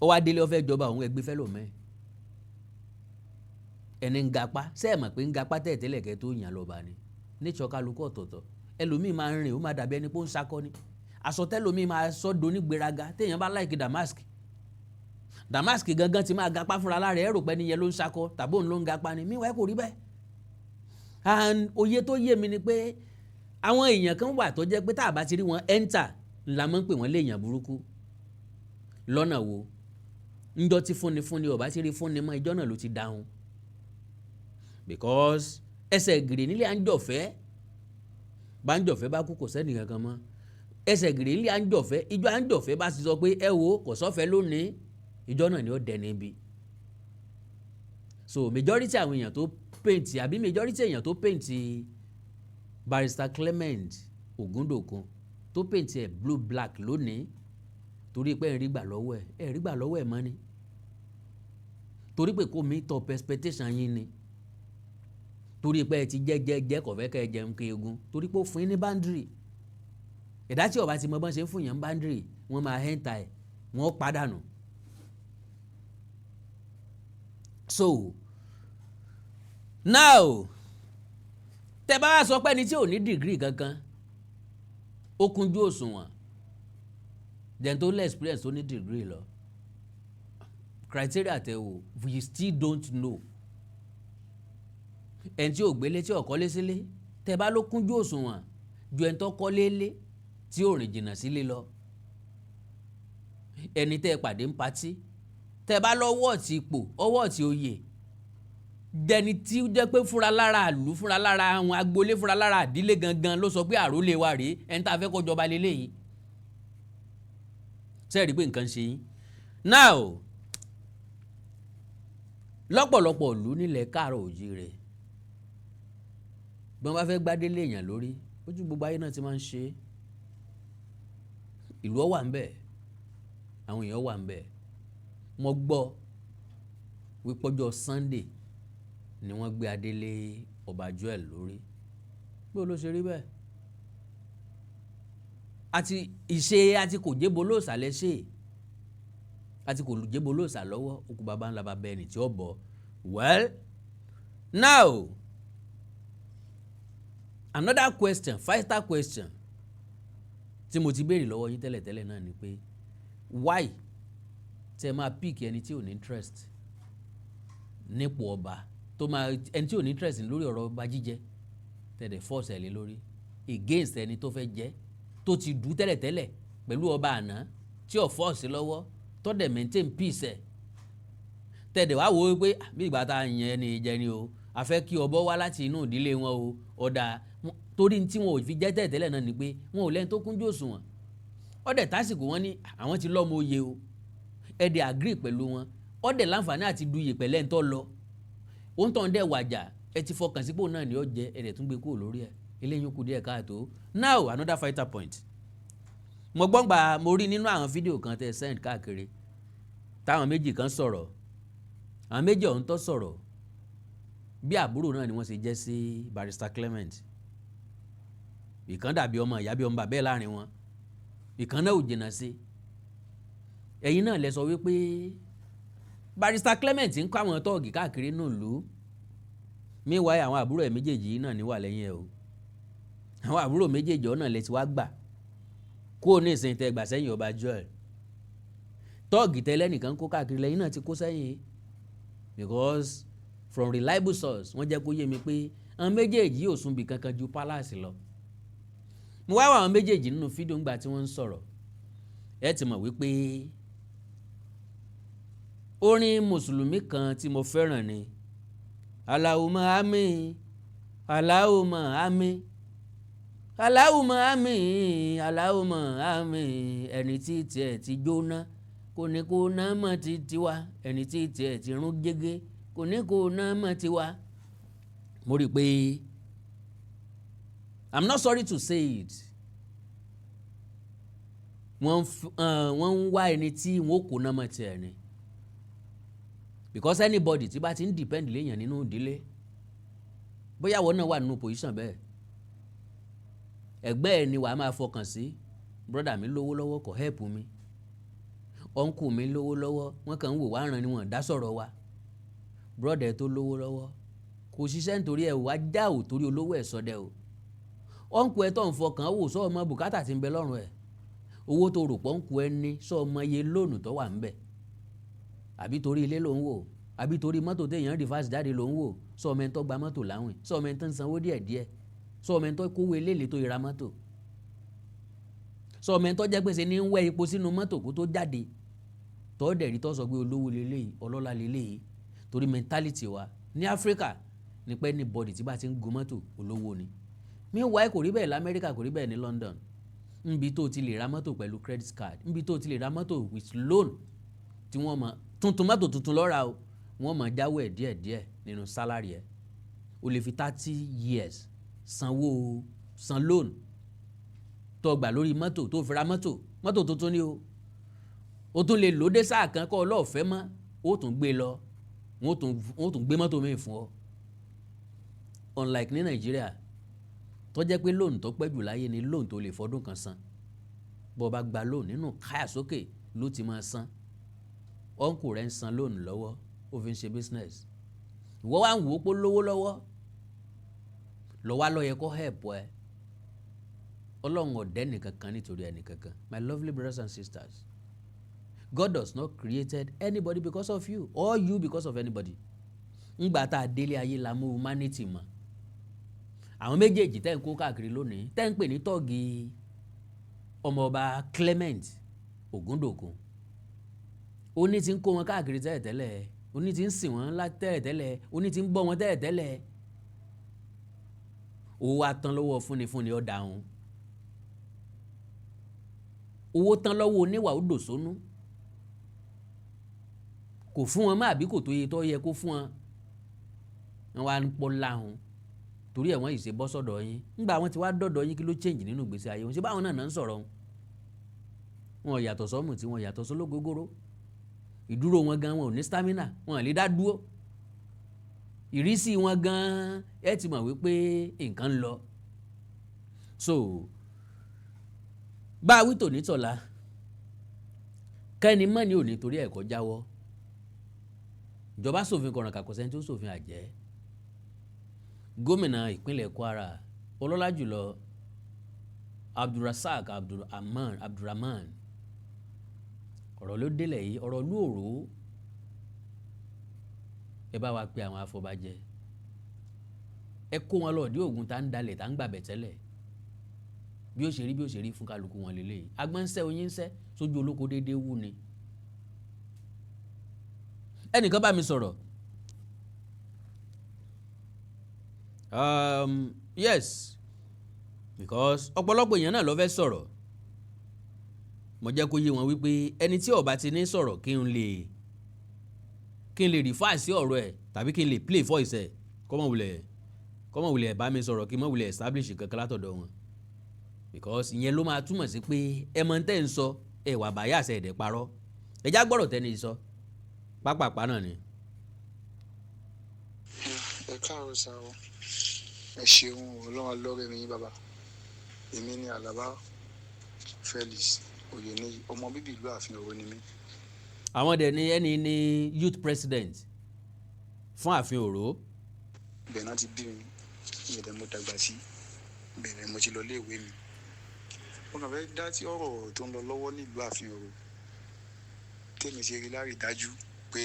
ó wá délé ó fẹ́ jọba òun ẹgbẹ́ fẹ́ lò mẹ́ ẹni ń gapá sẹ́ẹ̀mọ̀ pé ń gapá tẹ̀tẹ́lẹ̀ kẹ́ tó yàn lọ́ba ni nature kálukú ọ̀tọ̀ọ̀tọ̀ ẹlòmíì máa ń rìn ó máa dàbí ẹni pé ó ń sakọ́ ni àsọtẹ́lòmíì máa sọ doni gbéraga téèyàn bá láìkí Damask gangan ti máa gapá fúnra lára ẹ̀ rò pé níyẹn ló ń sakọ́ tàbí òun ló ń gapá ni míwáyé kò rí bẹ́ẹ̀ and òye tó yé mi ni pé àwọn èèyàn kan wà tó jẹ́ pé tá a bá ti rí wọn enter la máa ń pè wọ́n léèyàn burúkú lọ́nà wo ńjọ́ tí fúnni ọ̀bá ti rí fúnni mọ́ ìjọ́ náà ló ti dáhùn because ẹsẹ̀ gìrì nílé à ń jọ̀fẹ́ bá ń jọ̀fẹ́ bá kú kò sẹ́ni kankan mọ́ ẹsẹ̀ gìrì nílé à ń jọ̀fẹ́ ìjọ à ń jọ̀fẹ́ bá ti sọ pé ẹ wo kò sọ́fẹ́ lónìí ìjọ náà ni ó dẹni ibi so majority àwọn èèyàn tó paint àbí majority èèyàn tó paint Barrister Clement Ogundokun tó paint ẹ̀ blue black lónìí torí pé ẹ̀ rí gbà lọ́wọ́ ẹ̀ mọ́ ni torí pé kò meet up expectation yín ni torí pé ẹ ti jẹ́ kọ̀fẹ́ kẹ́ ẹ jẹun kí egun torí pé ó fún yín ní boundary ẹ̀dá tí ọba ti mọ bọ́n ṣe ń fún yàn boundary wọ́n máa hẹ́ńtà ẹ̀ wọ́n pàdánù. So now tẹ bá wá sọ pé ẹni tí ò ní degree kankan ó kúnjú òṣùwọ̀n then tó less experience tó ní degree lọ criteria tẹ wò we still don't know ẹni tí ò gbélé tí ò kọ́lé sílé tẹ bá ló kúnjú òṣùwọ̀n ju ẹni tó kọ́lé lé tí ò rìn jìnnà sílé lọ ẹni tẹ pàdé ń patí tẹ bá lọ́wọ́ ti ipò ọwọ́ ti oyè dẹni tí ó jẹ́ pé fúnra lára àlù fúnra lára àwọn agboolé fúnra lára àdílé gangan ló sọ pé àrólé wa rèé ẹni tá a fẹ́ kó jọba lélẹ́yìí sẹ́ẹ̀rí pé nǹkan ṣe yín now lọ́pọ̀lọpọ̀ ìlú nílẹ̀ káàrọ̀ òjíire bí wọ́n bá fẹ́ gbádé léèyàn lórí ojú gbogbo ayé náà ti máa ń ṣe ìlú ọ wà ń bẹ̀ àwọn èèyàn wà ń bẹ̀ mo gbọ́ wípé ọjọ́ Sunday ni wọ́n gbé adé lé ọba Joel lórí bí ó ló ṣe rí bẹ́ẹ̀ àti ìṣe àti kò jébó lóòsà lẹ́ṣẹ̀ àti kò jébó lóòsà lọ́wọ́ okùn bàbá ńlá bàbá ẹni tí ó bọ̀ well now another question vital question tí mo ti béèrè lọ́wọ́ yín tẹ́lẹ̀tẹ́lẹ̀ náà ni pé why tẹ́ máa pick ẹni tí ò ní interest nípò ọba tó máa ẹni tí ò ní interest lórí ọ̀rọ̀ ọba jíjẹ tẹ̀lé force ẹ̀ lé lórí against ẹni tó fẹ́ jẹ́ tó ti dù tẹ́lẹ̀tẹ́lẹ̀ pẹ̀lú ọba àná tí ò force lọ́wọ́ tó dẹ̀ maintain peace ẹ̀ tẹ̀dẹ̀ wá wo pé bí ìgbà tá a yẹn ẹni jẹ ni o a fẹ́ kí ọbọ̀ wá láti inú ìdílé wọn o ọ̀dà torí tí wọn ò fi jẹ́ tẹ́lẹ̀tẹ́lẹ̀ náà ni pé wọn ò lẹ́ni tó kúnjú òṣùwọ̀n ọ̀dẹ̀ tásìkò wọn ní àwọn ti lọ́mọ oyè o ẹ̀dẹ̀ agree pẹ̀lú wọn ọ̀dẹ̀ láǹfààní àti duyè pẹ̀lẹ́ ń tọ́ lọ ó ń tàn dẹ̀ wàjà ẹ ti fọkàn sípò náà ni ó jẹ ẹ̀dẹ̀ tún gbé kúrò lórí ẹ̀ eléyìí kù díẹ̀ káàtó now another vital point mo gbọ́ngbà mo rí nínú àwọn fídíò kan tẹ́ send káàkiri táwọn méjì kan sọ̀rọ̀ àwọn méjì ọ̀hún tó sọ̀rọ̀ bí àbúrò náà ni wọ́n ṣe jẹ́ sí Barrister Clement ìkan dàbí ọmọ ìyá bí ọmọ bàbá ẹ̀ láàrin wọn ìkan náà ò jìnnà sí ẹ̀yin náà lẹ sọ wípé Barrister Clement ń kọ́ àwọn tọ́ọ̀gì káàkiri nù lù meanwhile àwọn àbúrò ẹ̀ méjèèjì náà ní wà lẹ́yìn ẹ̀ o àwọn àbúrò méjèèjì ọ̀nà lẹ ti wá gbà kó ní ìsìn tẹ gbà sẹ́yìn ọba Joel tọ́ọ̀gì tẹ́lẹ̀ nìkan kó káàkiri lẹ́yìn náà ti kó sẹ́yìn because from reliable source wọ́n jẹ́ kó yé mi pé àwọn méjèèjì yóò sún bí kankan ju palace lọ mo wá wà àwọn méjèèjì nínú fídíò ńgbà tí wọ́n ń sọ̀rọ̀ ẹ ti mọ̀ wípé orin mùsùlùmí kan tí mo fẹ́ràn ni Allahumma àmín Allahumma àmín Allahumma àmín Allahumma àmín ẹni tí tiẹ̀ ti jóná kò ní kó ná mọ́ ti tiwa ẹni tí tiẹ̀ ti rún gégé kò ní kó ná mọ́ tiwa. Mo rí i pé I'm not sorry to say it wọ́n ń wá ẹni tí wọ́n kò ná mọ́ tiẹ̀ ni because anybody tí bá ti ń depend léèyàn nínú ìdílé bóyá àwọn náà wà nínú position bẹ́ẹ̀ ẹgbẹ́ ẹ̀ ni wàá máa fọkàn sí brother mi lówó lọ́wọ́ kò help mi uncle mi lówó lọ́wọ́ wọ́n kàn ń wò wá ràn ni wọ́n dá sọ̀rọ̀ wa brother ẹ̀ tó lówó lọ́wọ́ kò ṣiṣẹ́ nítorí ẹ̀ wá já ò torí olówó ẹ̀ sọdẹ o uncle ẹ̀ tó ń fọkàn wò sọ ọmọ bùkátà tí ń bẹ lọ́rùn ẹ̀ owó tó rò pọ̀ uncle ẹ̀ ní sọ ọmọ iye lónù tó wà ń bẹ̀ àbí torí ilé ló ń wò àbí torí mọ́tò téèyàn rìfáàsì jáde ló ń wò sọ ọmọ ẹni tó gba mọ́tò láwìn sọ ọmọ ẹni tó ń sanwó díẹ̀díẹ̀ sọ ọmọ ẹni tó kówó eléèlé tó ra mọ́tò sọ ọmọ ẹni tó jẹ́ pé ṣe ní ń wẹ́ epo sínú mọ́tò kó tó jáde tọ́ dẹ̀ rí tó sọ pé olówó leléyìí ọlọ́lá leléyìí torí mentality wa ní Áfíríkà ní pé ní bọ́dì tí bá ti ń gun mọ́tò olówó ni meanwhile kò rí bẹ́ẹ̀ l'Amẹ́ríkà kò rí bẹ́ẹ̀ ní London níbi tó ti lè ra mọ́tò pẹ̀lú credit card níbi tó ti lè ra mọ́tò with loan tí wọ́n mọ̀ tuntun mọ́tò tuntun lọ́ra o wọ́n mọ̀ jáwọ́ ẹ̀ díẹ̀díẹ̀ nínú salary ẹ̀ o lè fi 30 years san loan tó gbà lórí mọ́tò tó fi ra mọ́tò tuntun ni o tún lè lòdì sáà kan kọ́ ọlọ́ọ̀fẹ́ mọ́ ó tún gbé lọ wọ́n tún gbé mọ́tò míì fún ọ unlike ní Nàìjíríà tó jẹ́ pé loan tó pẹ́ jù láyé ni loan tó lè fọdún kan san bó bá gba loan nínú káyà sókè ló ti máa san ọ̀nkù rẹ̀ ń san loan lọ́wọ́ ó fi ń ṣe business ìwọ wá ń wò ó pé lówó lọ́wọ́ lọ́wọ́ lọ́yẹ kó help ẹ Ọlọ́run ọ̀dẹ́ nìkankan nítorí ẹnìkankan my lovely brothers and sisters God does not created anybody because of you or you because of anybody ńgbà tá a délé ayé la mú humanity mọ́ àwọn méjèèjì tẹ́ ń kó káàkiri lónìí tẹ́ ń pè ní tọ́ọ̀gì ọmọọba Clement Ògúndòkun oní ti ń kó wọn káàkiri tẹ́lẹ̀tẹ́lẹ̀ oní ti ń sìn wọ́n tẹ́lẹ̀tẹ́lẹ̀ oní ti ń bọ́ wọn tẹ́lẹ̀tẹ́lẹ̀ owó wa tán lọ́wọ́ fúnni ọ̀dà ọ̀hún owó tán lọ́wọ́ oníwà ó dòsónú kò fún wọn má àbí kò tó yẹ tó yẹ kó fún wọn wá ń pọ́ láhùn torí ẹ̀ wọ́n yìí ṣe bọ́ sọ́dọ̀ yín ńgbà wọn ti wá dọ́dọ̀ yín kí ló change nínú ìgbésí ayé wọn ṣé báwọn náà ń sọ̀rọ̀ wọn yàtọ̀ sọ́mù tí wọn yàtọ̀ sólógógóró ìdúró wọn gan wọn ò ní stamina wọn lè dá dúró ìrísí wọn gan ẹ ti mọ̀ wípé nǹkan ń lọ so bá a wí tòní tọ̀la kẹ́ni mọ́ ni ò ní torí ẹ̀kọ́ jáwọ́ ìjọba ṣòfin kọ̀ràn kàkọ́sẹ́ tí ó ṣòfin àjẹ́ gómìnà ìpínlẹ̀ Kwara ọlọ́lá jùlọ Abdulrasaq Abdulrahman ọ̀rọ̀ ló délẹ̀ yìí ọ̀rọ̀ lú òró ẹ bá wa pe àwọn afọbajẹ ẹ kó wọn lọ dí Ògùn tá ń dalẹ̀ tá ń gbàbẹ̀ tẹ́lẹ̀ bí ó ṣe rí fún kálukú wọn lélẹ́yìí agbọ́nsẹ́ oyin ń sẹ́ sójú olóko déédéé wú ni ẹnìkan bá mi sọ̀rọ̀ yes because ọ̀pọ̀lọpọ̀ èèyàn náà ló fẹ́ sọ̀rọ̀ mo jẹ́ kó yé wọn wípé ẹni tí ó bá ti ní sọ̀rọ̀ kí n lè refer sí ọ̀rọ̀ ẹ̀ tàbí kí n lè play voice ẹ̀ kọ́mọ̀ wulẹ̀ bá mi sọ̀rọ̀ kí n mọ̀ wulẹ̀ establish kankan látọ̀dọ̀ wọn because ìyẹn ló máa túmọ̀ sí pé ẹ mọ̀ tẹ́ ń sọ ẹ wà báyà àṣẹ ẹ̀dẹ̀ parọ́ ẹ já gbọ́rọ̀ tẹ́ni sọ pápápá náà ni. ẹ káàárọ̀ sáà o ẹ ṣeun ọlọ́run lọ́rẹ́ mi bàbá èmi ni Àlàbá Felix Oyèníyì ọmọ bíbí ìlú Ààfin Òro ni mí. àwọn dẹ̀ ni ẹni ní youth president fún Ààfin Òro. bẹ́ẹ̀ náà ti bí mi ìyẹ̀dẹ̀ mo dàgbà sí bẹ́ẹ̀ mo ti lọ iléèwé mi. mo kàn fẹ́ dá sí ọ̀rọ̀ tó ń lọ lọ́wọ́ nílùú Ààfin Òro tèmi ṣe rí lárí dájú pé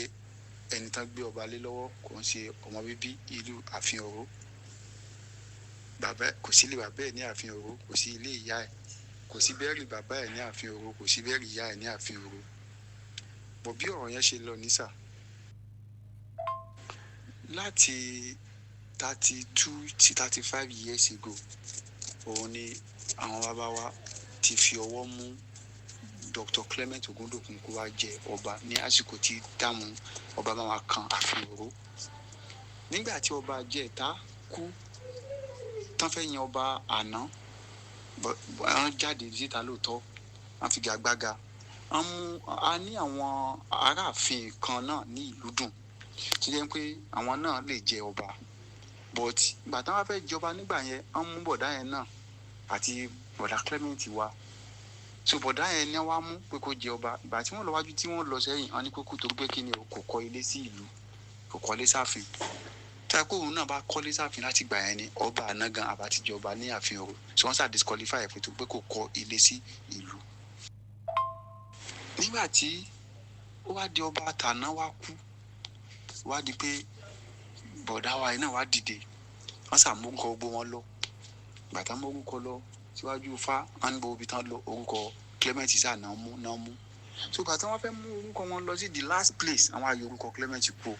ẹni tán gbé ọba lé lọ́wọ́ kò ń ṣe ọmọ bíbí ìlú Ààfin Òro. bàbá kò sí ilé bàbá ẹ̀ ní Ààfin Òro kò sí ilé ìyá ẹ̀ kò sí bẹ́ẹ̀rì bàbá ẹ̀ ní Ààfin Òro kò sí bẹ́ẹ̀rì ìyá ẹ̀ ní Ààfin Òro. bọ̀ bí ọ̀rọ̀ yẹn ṣe lọ nísà láti 32 sí 35 years ago òun ni àwọn bàbá wa ti fi ọwọ́ mú Dr. Clement Ògúndòkun kó wá jẹ ọba ní àsìkò tí dààmú ọba máa kan Ààfin Òro. nígbà tí ọba Ìjẹ̀ta kú tán fẹ́ yan ọba àná wọ́n jáde síta lóòótọ́ wọ́n fi gàgbága a ní àwọn aráàfin kan náà ní ìlú dùn tí jẹ́ pé àwọn náà lè jẹ ọba but ìgbà táwọn fẹ́ jọba nígbà yẹn wọ́n mú bọ̀dá yẹn náà àti bọ̀dá Clement wa so bọ̀dá yẹn ni wọ́n á mú pé kó jẹ ọba ìgbà tí wọ́n lọ wájú tí wọ́n lọ sẹ́yìn wọ́n ní kókó torí pé kí ni kò kọ́ ilé sí ìlú kò kọ́ ilé sáàfin takóhun náà bá kọ́lé sáàfin láti gbà yẹn ni ọba ànágan àbátijọba ní Ààfin Òro so wọ́n sá disqualify ẹ̀ fún pé kò kọ́ ilé sí ìlú. nígbà tí ó wá di ọba àtàná wá kú wá di pé bọ̀dá wa yẹn náà wá dìde wọ́n sàmúkọ gbogbo wọn lọ bàtà mọ orúkọ lọ síwájú fa ànbọ òbí tán lọ orúkọ Clement sá náà mú so bàtà wọn fẹ́ mú orúkọ wọn lọ sí the last place àwọn ayò orúkọ Clement kú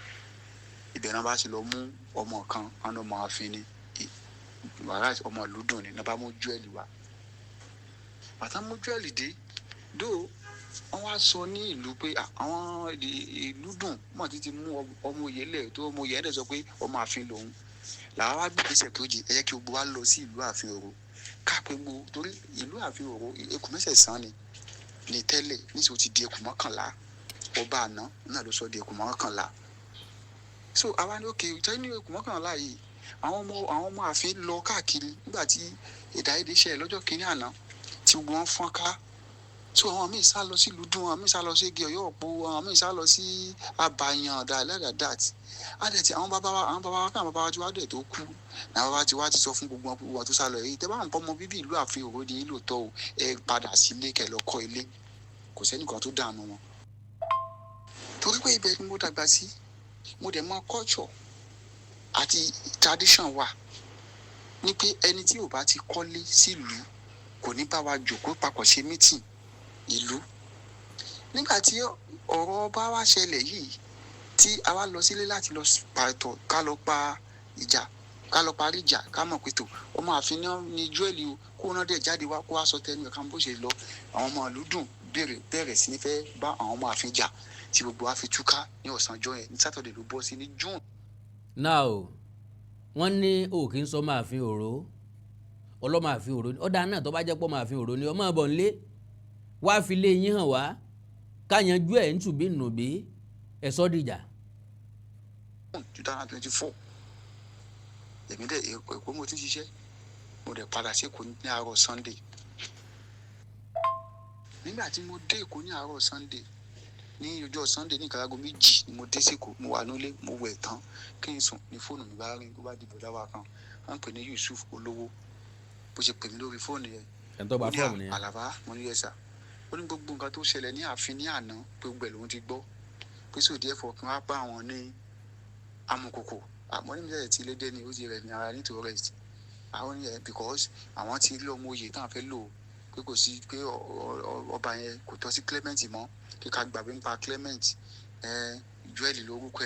ibẹ̀ náà bá ti lọ mú ọmọ kan àwọn ọmọ àfin ni wàhálà ọmọ ìlú dùn ni náà bá mú júẹ̀lì wá bàtà mú júẹ̀lì dé dó wọn wá sọ ní ìlú pé àwọn ìlú dùn mọ̀ títí mú ọmọ òye lẹ̀ tó ọmọ òye ẹ̀ sọ pé ọmọ àfin lòun làwọn wá gbé ìgbésẹ̀ kejì ẹ jẹ́ kí gbogbo wa lọ sí ìlú àfin òru káàpẹ́ gbogbo torí ìlú àfin òru ekù mẹ́sẹ̀sán ni ní tẹ́lẹ̀ níṣẹ́ ó ti di ekù mọ́kànlá ọba àná náà ló sọ di ekù mọ́kànlá so àwa ní òkè tẹ́lẹ̀ ní ekù mọ́kànlá yìí àwọn ọmọ àfin lọ káàkiri nígbà tí èdèàìyedè ṣẹlẹ̀ lọ́jọ́ kìíní àná tí gbogbo wọn fọ́n ká so àwọn míì sá lọ sí lùdùn àwọn míì sá lọ sí igi Ọ̀yọ́ òpó àwọn míì sá lọ sí Àbàyàn that àdẹ̀tí àwọn bàbá wa káwọn bàbá wa ti wá dẹ̀ tó kú àwọn bàbá ti wá ti sọ fún gbogbo wọn tó sá lọ èyí tẹ́ bá ń pọ́ ọmọ bíbí ìlú àfin òru ni lóòótọ́ o ẹ padà sílé kẹ́ lọ kọ́ ilé kò sẹ́nìkan tó dànù wọn torí pé ibẹ̀ ni mo dàgbà sí mo dẹ̀ mọ culture àti tradition wa ní pé ẹni tí ò bá ti kọ́lé sílùú kò ní bá wa jòkó papọ̀ ṣe meeting ìlú nígbà tí ọ̀rọ̀ bá wá ṣẹlẹ̀ yìí tí a wá lọ sílé láti lọ pàtó ká lọ parí ìjà ká mọ̀ pé tó ọmọ àfin náà ni júẹ̀lì o kó náà dẹ̀ jáde wá kó wá sọ tẹnu ẹ̀ka bó ṣe lọ àwọn ọmọ ìlú dùn bẹ̀rẹ̀ sí ní fẹ́ bá àwọn ọmọ àfin jà tí gbogbo wa fi túká ní ọ̀sánjọ́ yẹn ní sátọ̀dẹ̀ ló bọ́ sí ní June. now wọ́n ní òkè ń sọ máa fi òró ọlọ́mọ àfi òró ni ọ̀dà náà tó bá jẹ́ pọ́ máa fi òró ni ọmọ ọ̀bọ̀n lé wá fi lé yín hàn wá káyanjú ẹ̀ ń tùbí nùbí ẹ̀ sọ́ dìjà. 2024 èmi dẹ̀ Èkó mo ti ṣiṣẹ́ mo dẹ̀ padà sí Èkó ní àárọ̀ Sunday nígbà tí mo dé Èkó ní àárọ̀ Sunday ní ọjọ́ Sunday ní ìkàlágo 2 ni mo dé sí Èkó mo wà nílé mo wẹ̀ tán kí n sùn ní fóònù mi bá rí bó bá dìbò dáwà kan wọ́n ń pè ní Yusuf Olówó bó ṣe pè mí lórí fóònù yẹn ẹ̀ńtọ́ bá fọ́ọ̀mù nìyẹn Àlàbá mo ní yẹsà ó ní gbogbo nǹkan tó ṣẹlẹ̀ ní ààfin ní àná pé gbogbo ẹ̀ lòun ti gbọ́ pé sóòdì ẹ̀fọ́ kí wọ́n á bá àwọn ní Amúkòkò àmọ́ ní mílíọ̀nù tí lédè ní ó ti rẹ̀ ní ara nítorí rest àwọn ní ẹ̀ because àwọn ti rí ọmọ oyè táwọn fẹ́ lò pé kò sí pé ọba yẹn kò tọ́ sí Clement mọ́ kí ká gbàgbé nípa Clement Júẹ̀lì lórúkọ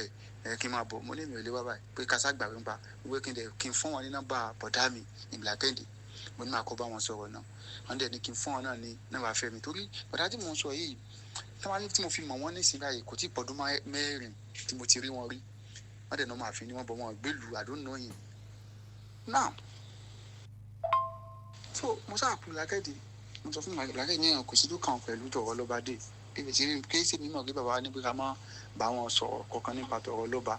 ẹ̀ kí n máa bọ̀ mo ní ìrẹ̀lẹ̀ wá báyìí pé kásá gbàgbé nípa wíwé kí n fún wọn ní nọ́mbà bọ̀dá mi ìmìlàkẹ́ndì mo ní máa kọ́ bá wọn sọ̀rọ̀ náà wọ́n dẹ̀ ní kí n fún wọn náà ní nọ́mbà Fẹ́mi torí bọ̀dá tí mo ń sọ yìí tí mo fi mọ̀ wọ́n nísìnyí báyìí kò tí ì pọ̀dún mẹ́rin tí mo ti rí wọn rí wọ́n dẹ̀ náà máa fi ní wọ́n bọ̀ wọn gbélùú I don't know him now so mo sáà kú Làkẹ́dì mo sọ fún Làkẹ́dì ní ẹ̀yàn kò sí tó kàn pẹ̀lú tọ̀rọ̀ lọ́ba dé bíbí tí kéésì mímọ̀ pé bàbá ní pé ká má bá wọn sọ̀rọ̀ kankan nípa tọ̀rọ̀ lọ́ba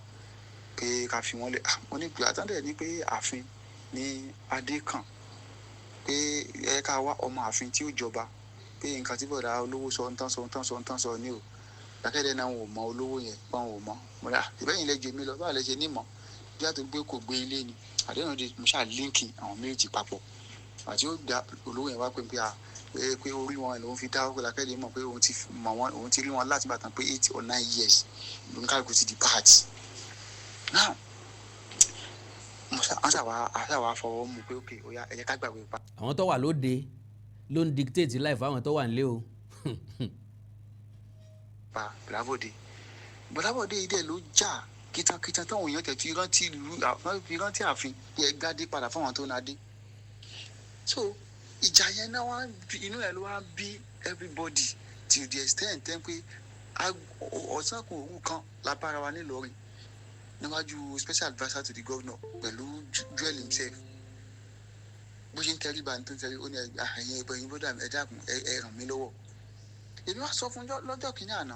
pé ká fi wọ́n lẹ̀ mo ní pé àtàndẹ̀ ní pé ààfin ní adé kàn pé ẹ ká wá ọmọ ààfin tí ó jọba pé nǹkan tí bọ̀dá olówó sọ ń tán sọ ní o Làkẹ́dì náà wọn ò mọ olówó yẹn wọn ò mọ mo rà ìbẹ́yìn lẹ́jọ́ mi lọ báà lẹ́jọ́ nímọ̀ bí a tó gbé kò gbé ilé ni àdéhùn de mo ṣáà líǹkì àwọn méjì papọ̀ àti ó gba olówó yẹn wá pé orí wọn lòun fi dá ọkọ Làkẹ́dì mọ̀ pé òun ti rí wọn láti bàtàn pé 8 or 9 years lòun kálukú ti di part now wọ́n ṣàwá fọwọ́ mú pé ókè ó yá ẹ jẹ́ ká gbàgbé pa. àwọn tó wà lóde ló ń dictate life àwọn tó wà nílé o. pa Bọ̀dábọ̀dé ilé ló jà kìtàkìtà táwọn èèyàn tẹ̀ fi rántí ààfin bí ẹ gbádé padà fáwọn tó náà dé so ìjà yẹn náà wá inú ẹ̀ ló wá bí everybody till the extent pé ọ̀sán kò òru kan la bára wa nílọrin níwájú special adviser to the governor pẹ̀lú Joel himself bó ṣe ń tẹrí ba ní tó ń tẹrí ó ní ẹ̀yìn ẹ̀bọ̀ ẹ̀yìn bọ́dà ẹ dákun ẹ ràn mí lọ́wọ́ èmi wá sọ fún lọ́jọ́ kìíní àná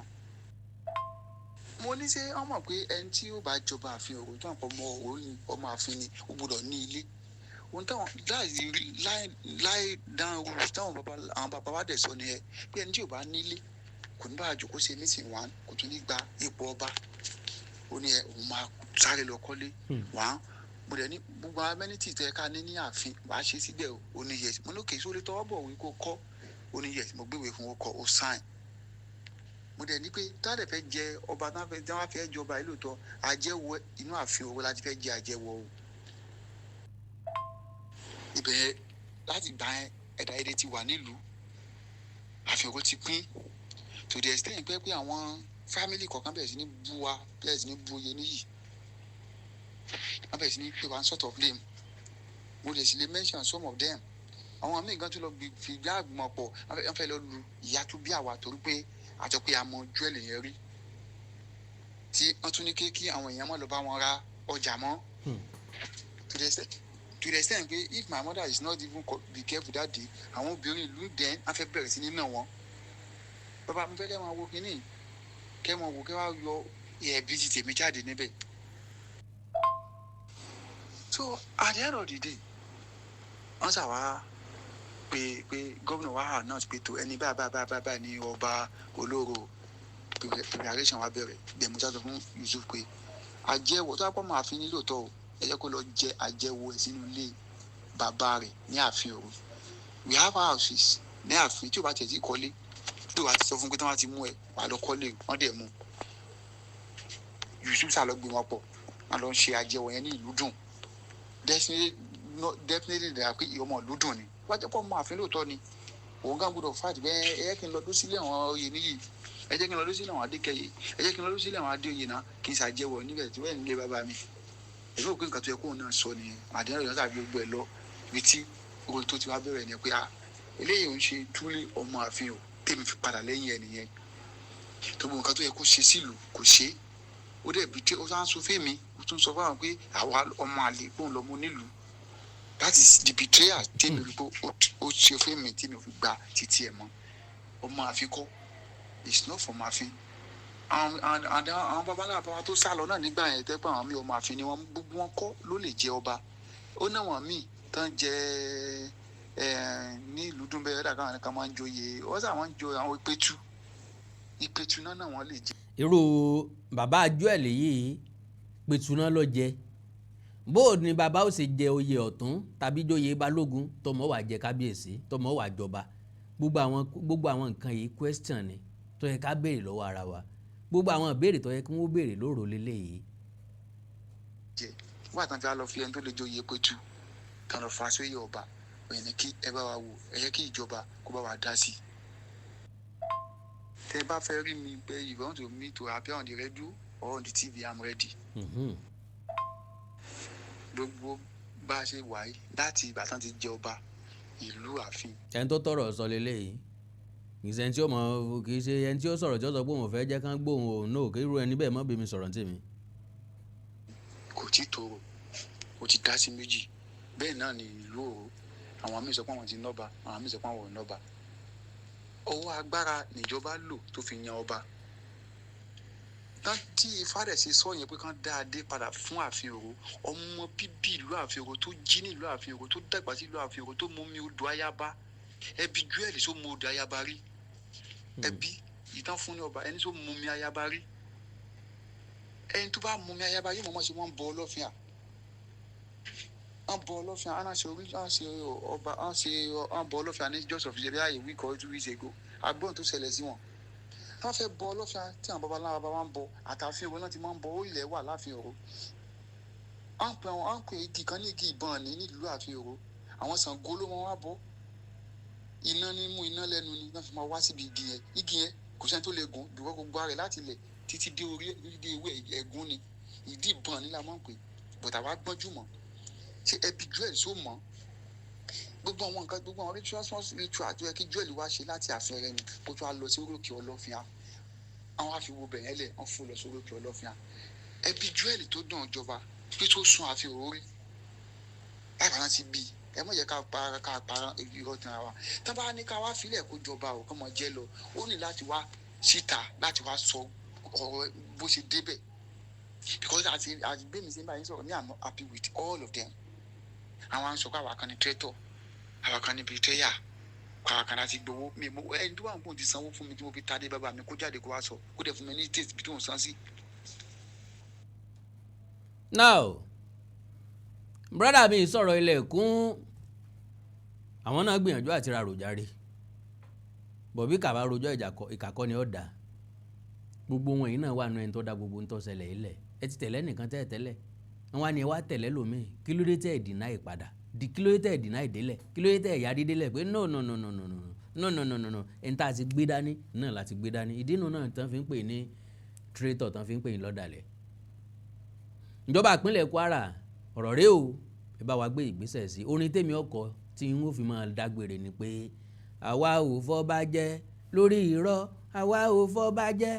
mo ní ṣé wọ́n mọ̀ pé ẹni tí ó bá jọba ààfin òru tó àpọ̀ ọmọ ààfin ni ó gbọ́dọ̀ ní ilé ohun táwọn láì dáhùn rú táwọn àwọn bàbá wa dẹ̀ sọ ni ẹ pé ẹni tí ò bá nílé kò ní bá àjòkó ṣe meeting one kò tún ní gba ipò ọba ó ní ẹ òun máa sáré lọ kọ́lé wàá mo dẹ̀ ní gbogbo amenity tẹ ká ní ààfin wàá ṣe síbẹ̀ ó ní yes mo ní òkè sórí tọwọ́ bọ̀ wí kó kọ́ ó ní yes mo gbéwèé fún ó kọ́ ó sign mo dẹ̀ ní pé táàdẹ̀ fẹ́ jẹ ọba tí wọ́n fẹ́ jọba ìlú tọ́ àjẹwọ́ inú ààfin owó láti fẹ́ jẹ àjẹwọ́ o ibẹ̀ láti gbà yẹn ẹ̀dá èdè ti wà nílùú àfihàn ti pín to the extent pé àwọn family kọ̀ọ̀kan bẹ̀rẹ̀ sí ní bú wa bẹ̀rẹ̀ sí ní bú Oyèníyì wọ́n bẹ̀rẹ̀ sí ní pé one sort of name mo lè sì lè mention some of them àwọn míì gan tó lọ fi gbá àgbọ̀n pọ̀ wọ́n fẹ́ lọ lu ìyá tó bí àwa torí pé àjọ pé a mọ ojú ẹ̀ lèyẹn rí tí wọ́n tún ní kí àwọn èèyàn má lọ bá wọn ra ọjà mọ́ to the extent pé if my mother is not even be careful that day àwọn obìnrin ìlú then á fẹ́ bẹ̀rẹ̀ sí ní nà wọ́n bàbá mi fẹ́ kẹ́ máa wo kínní kẹ́ máa wo kẹ́ wá yọ ẹ̀bí ti tèmi jáde níbẹ̀. So at the end of the day wọ́n ṣàwá pé gómìnà wa announce pé tó ẹni báyìí ní ọba olóró preparation wa bẹ̀rẹ̀ dẹ̀múta sọ fún Yusuf pé àjẹwò tó bá pọ̀ máa fi nílò tọ́ o ẹ jẹ́ kó lọ jẹ àjẹwò ẹ̀ sínú ilé bàbá rẹ̀ ní ààfin Ọ̀run we have our office ní ààfin tí o bá tẹ̀ sí kọ́lé tí o bá ti sọ fún pé tí wọ́n ti mú ẹ wà lọ kọ́lé wọ́n dẹ̀ mú Yusuf sá lọ gbé wọn pọ̀ wọ́n lọ ṣe àjẹwò yẹn ní ìlú dùn definitely dẹ̀ pé ọmọ ìlú dùn ni wọ́n jẹ́ pọ̀ mọ́ ààfin lóòótọ́ ni òun gán gbọ́dọ̀ fight bẹ́ẹ̀ ẹ jẹ́ kí n lọ dó sílé àwọn Oyèníyì ẹ jẹ́ kí n lọ dó sílé àwọn Adékẹ́yẹ ẹ jẹ́ kí n lọ dó sílé àwọn Adéoyè náà kí n ṣàjẹwò níbẹ̀ tí wọ́n ń lé bàbá mi èmi ò pé nǹkan tó yẹ kóun náà sọ nìyẹn àdéhùn ìyọ́n tàbí gbogbo ẹ̀ lọ ibi tí owó tó ti wá bẹ̀rẹ̀ ni pé eléyìí ò ń ṣe túlé ọmọ ààfin o tèmi fi padà lẹ́yìn ẹ̀ nìyẹn tó gbogbo nǹkan tó yẹ kó ṣe sílùú kò ṣe ó dẹ̀ bí tí ó sá ń sọ fèmí ó tún sọ fáwọn pé àwa ọmọ àlè pòun lọmọ nílùú that is the betrayal tèmi rí pé ó ṣe fèmí tèmi ò fi gba títí ẹ̀ mọ́ ọmọ ààfin kọ́ it's not from ààfin àwọn babaláwa bàbá tó sá lọ náà nígbà yẹn tẹ́pẹ́ àwọn míì ọmọ ààfin ni wọ́n gbogbo wọn kọ́ ló lè jẹ ọba ó náwọn míì tán jẹ ní ìlú dúnbẹ́ ẹ̀dá káwọn kan máa ń joyè wọ́n sà wọ́n ń jo àwọn ìpẹ̀tù náà wọ́n lè jẹ. irú bàbá Joel yìí pẹ̀tù náà lọ jẹ bóò ni bàbá ó ṣe jẹ oyè ọ̀tún tàbí joyè balógun tọmọ wà jẹ kábíyèsí tọmọ wà jọba gbogbo àwọn nǹkan yìí question ni tó yẹ ká béèrè lọ́wọ́ ara wa gbogbo àwọn ìbéèrè tó yẹ kí wọ́n béèrè lóòrò lélẹ́yìí. jẹ wọ́n àtàntí wa lọ fi ẹni tó lè joyè pẹ̀tù kan lọ fa sóyè ọba ẹni kí ẹ bá wa wò ẹ yẹ kí ìjọba kó bá wa dá sí i. tẹ bá fẹ́ rí mi pé if you want to me to appear on the radio or on the TV I'm ready. gbogbo bá a ṣe wà yìí láti ìgbà tán ti jẹ ọba ìlú ààfin. ẹni tó tọrọ sọ lélẹ́yìí kì í ṣe ẹni tí ó mọ kì í ṣe ẹni tí ó sọ̀rọ̀ tí ó sọ pé òun fẹ́ jẹ́ kán gbóhùn òun náà kí irú ẹni bẹ́ẹ̀ mọ́ bí mi sọ̀rọ̀ tèmi. kò tí tòrò kò ti dá sí méjì bẹ́ẹ̀ náà ni ìlú Òru àwọn míì sọ pé àwọn ti nọ́ba àwọn míì sọ pé àwọn ò nọ́ba ọwọ́ agbára níjọba lò tó fi yan ọba tí Ifá rẹ̀ ṣe sọ yẹn pé kán dá adé padà fún ààfin Òru ọmọ bíbí ìlú ààfin Òru tó jí ní ìlú ààfin Òru tó dàgbà sí ìlú ààfin Òru tó mú mi odò Ayaba ẹbí Joel tó mú odò Ayaba rí ẹbí ìtàn fún ní ọba ẹni tó mú mi Ayaba rí ẹni tó bá mú mi Ayaba yóò mọ̀ ṣe wọ́n ń bọ Ọlọ́fin à wọ́n bọ Ọlọ́fin à ṣe orí ṣe ọba wọ́n bọ Ọlọ́fin à ní just of ìṣẹ̀lẹ̀ ààyè week or 2 weeks ago agbóhùn tó ṣẹlẹ̀ sí wọn wọ́n fẹ́ bọ Ọlọ́fin à tí àwọn babaláwa bá wọn bọ àtàfin Òru náà ti máa ń bọ ó ilẹ̀ wà láàfin Òru wọ́n pè igi kan ní igi ìbọn ní nílùú ààfin Òru àwọn Ṣàngó ló wọn wá bọ iná ní mú iná lẹ́nu ni wọ́n fi máa wá síbi igi yẹn kò sẹ́ni tó lè gùn dùwọ́ gbogbo ara rẹ̀ láti ilẹ̀ títí dé orí dé ewé ẹ̀gún ni ìdí ìbọn ni la máa ń pè bọ̀tà wá gbọ́njú mọ́ ṣé ẹbí Joel só mọ́ gbogbo àwọn nǹkan gbogbo àwọn ritual tó yẹ kí Joel wá ṣe láti ààfin rẹ̀ ni kó tó wá lọ sí orókè Ọlọ́fin à àwọn àfiwò bẹ̀yẹn lẹ̀ wọ́n fò lọ sí orókè Ọlọ́fin à ẹbí Joel tó dàn jọba pé tó sun ààfin Òru rí láìpẹ́ ti bí ẹ mọ̀ yẹ ká para irọ́ tán wa tá bá ní ká wá filẹ̀ kó jọba ò kọ́mọ jẹ́ lọ ó ní láti wá síta láti wá sọ ọ̀rọ̀ bó ṣe débẹ̀ because àti gbẹ̀mí sí báyìí sọ̀rọ̀ ní I'm not happy with all of them àwọn à ń sọ pé àwa kan ní traitor àwa kan ní betrayer àwa kan láti gbowó mi mo ẹni tó wà ń bò ti sanwó fún mi tí mo fi ta dé bàbá mi kó jáde kó wá sọ kó dẹ̀ fún mi ní state bí tó ń san sí. now brother mi sọ̀rọ̀ ilẹ̀kùn àwọn náà gbìyànjú àti ra ròjàre bọ̀bí kàbá rojọ́ ìkàkọ́ ni ó dá gbogbo wọn yìí náà wà nù ẹni tó dá gbogbo ń tó ṣẹlẹ̀ ilẹ̀ ẹ ti tẹ̀lé nìkan tẹ́lẹ̀ wọ́n wá ní ẹ wá tẹ̀lé lómi kí ló dé tẹ́ ẹ̀ dínà ìpadà di kí ló yẹ tẹ̀ dínà ìdélẹ̀ kí ló yẹ tẹ̀ yarí délẹ̀ pé no ẹni tá a ti gbé dání náà láti gbé dání ìdínú náà tán fi ń pè ní traitor tán fi ń pè ní lọ́dàlẹ̀. ìjọba ìpínlẹ̀ Kwara ọ̀rọ̀ rẹ o ẹ bá wa gbé ìgbésẹ̀ sí orin tèmi ọkọ̀ tí n ó fi máa dágbére ni pé àwa ò fọba jẹ lórí irọ́ àwa ò fọba jẹ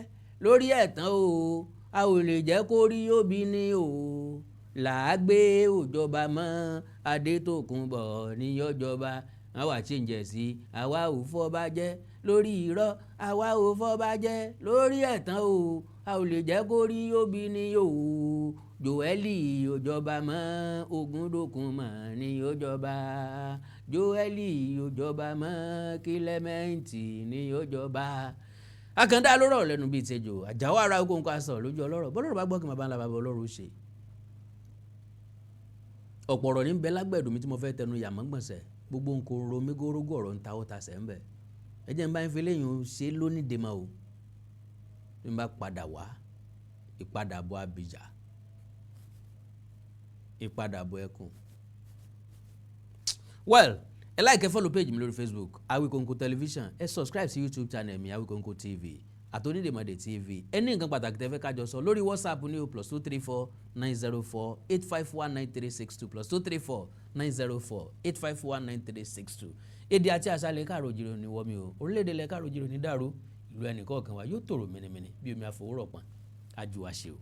lórí ẹ̀tàn o a ò lè jẹ́ kó rí òbí ní o làágbé òjọba mọ́ Adétòkunbọ̀ ní yọjọba àwa chíǹjẹ̀ sí àwa ò fọba jẹ lórí irọ́ àwa ò fọba jẹ lórí ẹ̀tàn o a ò lè jẹ́ kó rí òbí ní o Jóẹ́lì òjọba mọ́ Ògúndòkun mọ́ ní yọjọba Jóẹ́lì òjọba mọ́ Kílẹ́mẹ́ǹtì ní yọjọba. Àkàndá lórọ̀ lẹ́nu bíi tẹjọ Àjàó ara ogun nǹkan aṣọ lójú ọlọ́rọ̀ bọ́lọ́rọ̀ bá gbọ́ kí n máa bá ń la bàbá ọlọ́run ṣe. ọ̀pọ̀ ọ̀rọ̀ ní bẹ lágbẹ̀dùn mi tí mo fẹ́ tẹnu yàmọ́ gbọ̀nsẹ̀ gbogbo nǹkan romi górógó ọ̀rọ̀ ń ta ó ta sẹ́ ń bẹ̀. ẹ jẹ́ n bá ń fi léyìn ṣe lónìí dèmà o bí n bá padà wá ìpadàbọ̀ abìjà ìpadàbọ̀ ẹkùn. well ẹ like ẹ follow page mi lórí Facebook Awikonko television ẹ subscribe sí YouTube channel mi Awikonko TV àtOnídèmọdé TV ẹ ní nǹkan pàtàkì tẹ́ fẹ́ kájọ sọ lórí WhatsApp ní o +234 904 851 9362 +234 904 851 9362. èdè àti àṣà ilẹ̀ káàrọ̀ òjìrò ní wọ́mi o orílẹ̀-èdè ilẹ̀ káàrọ̀ òjìrò ní dàrú ìlú ẹnìkọ̀ọ̀kan wa yóò tòrò mìnìmìnì bí omi àfòwúrọ̀ pọ̀n àjùwàṣe o.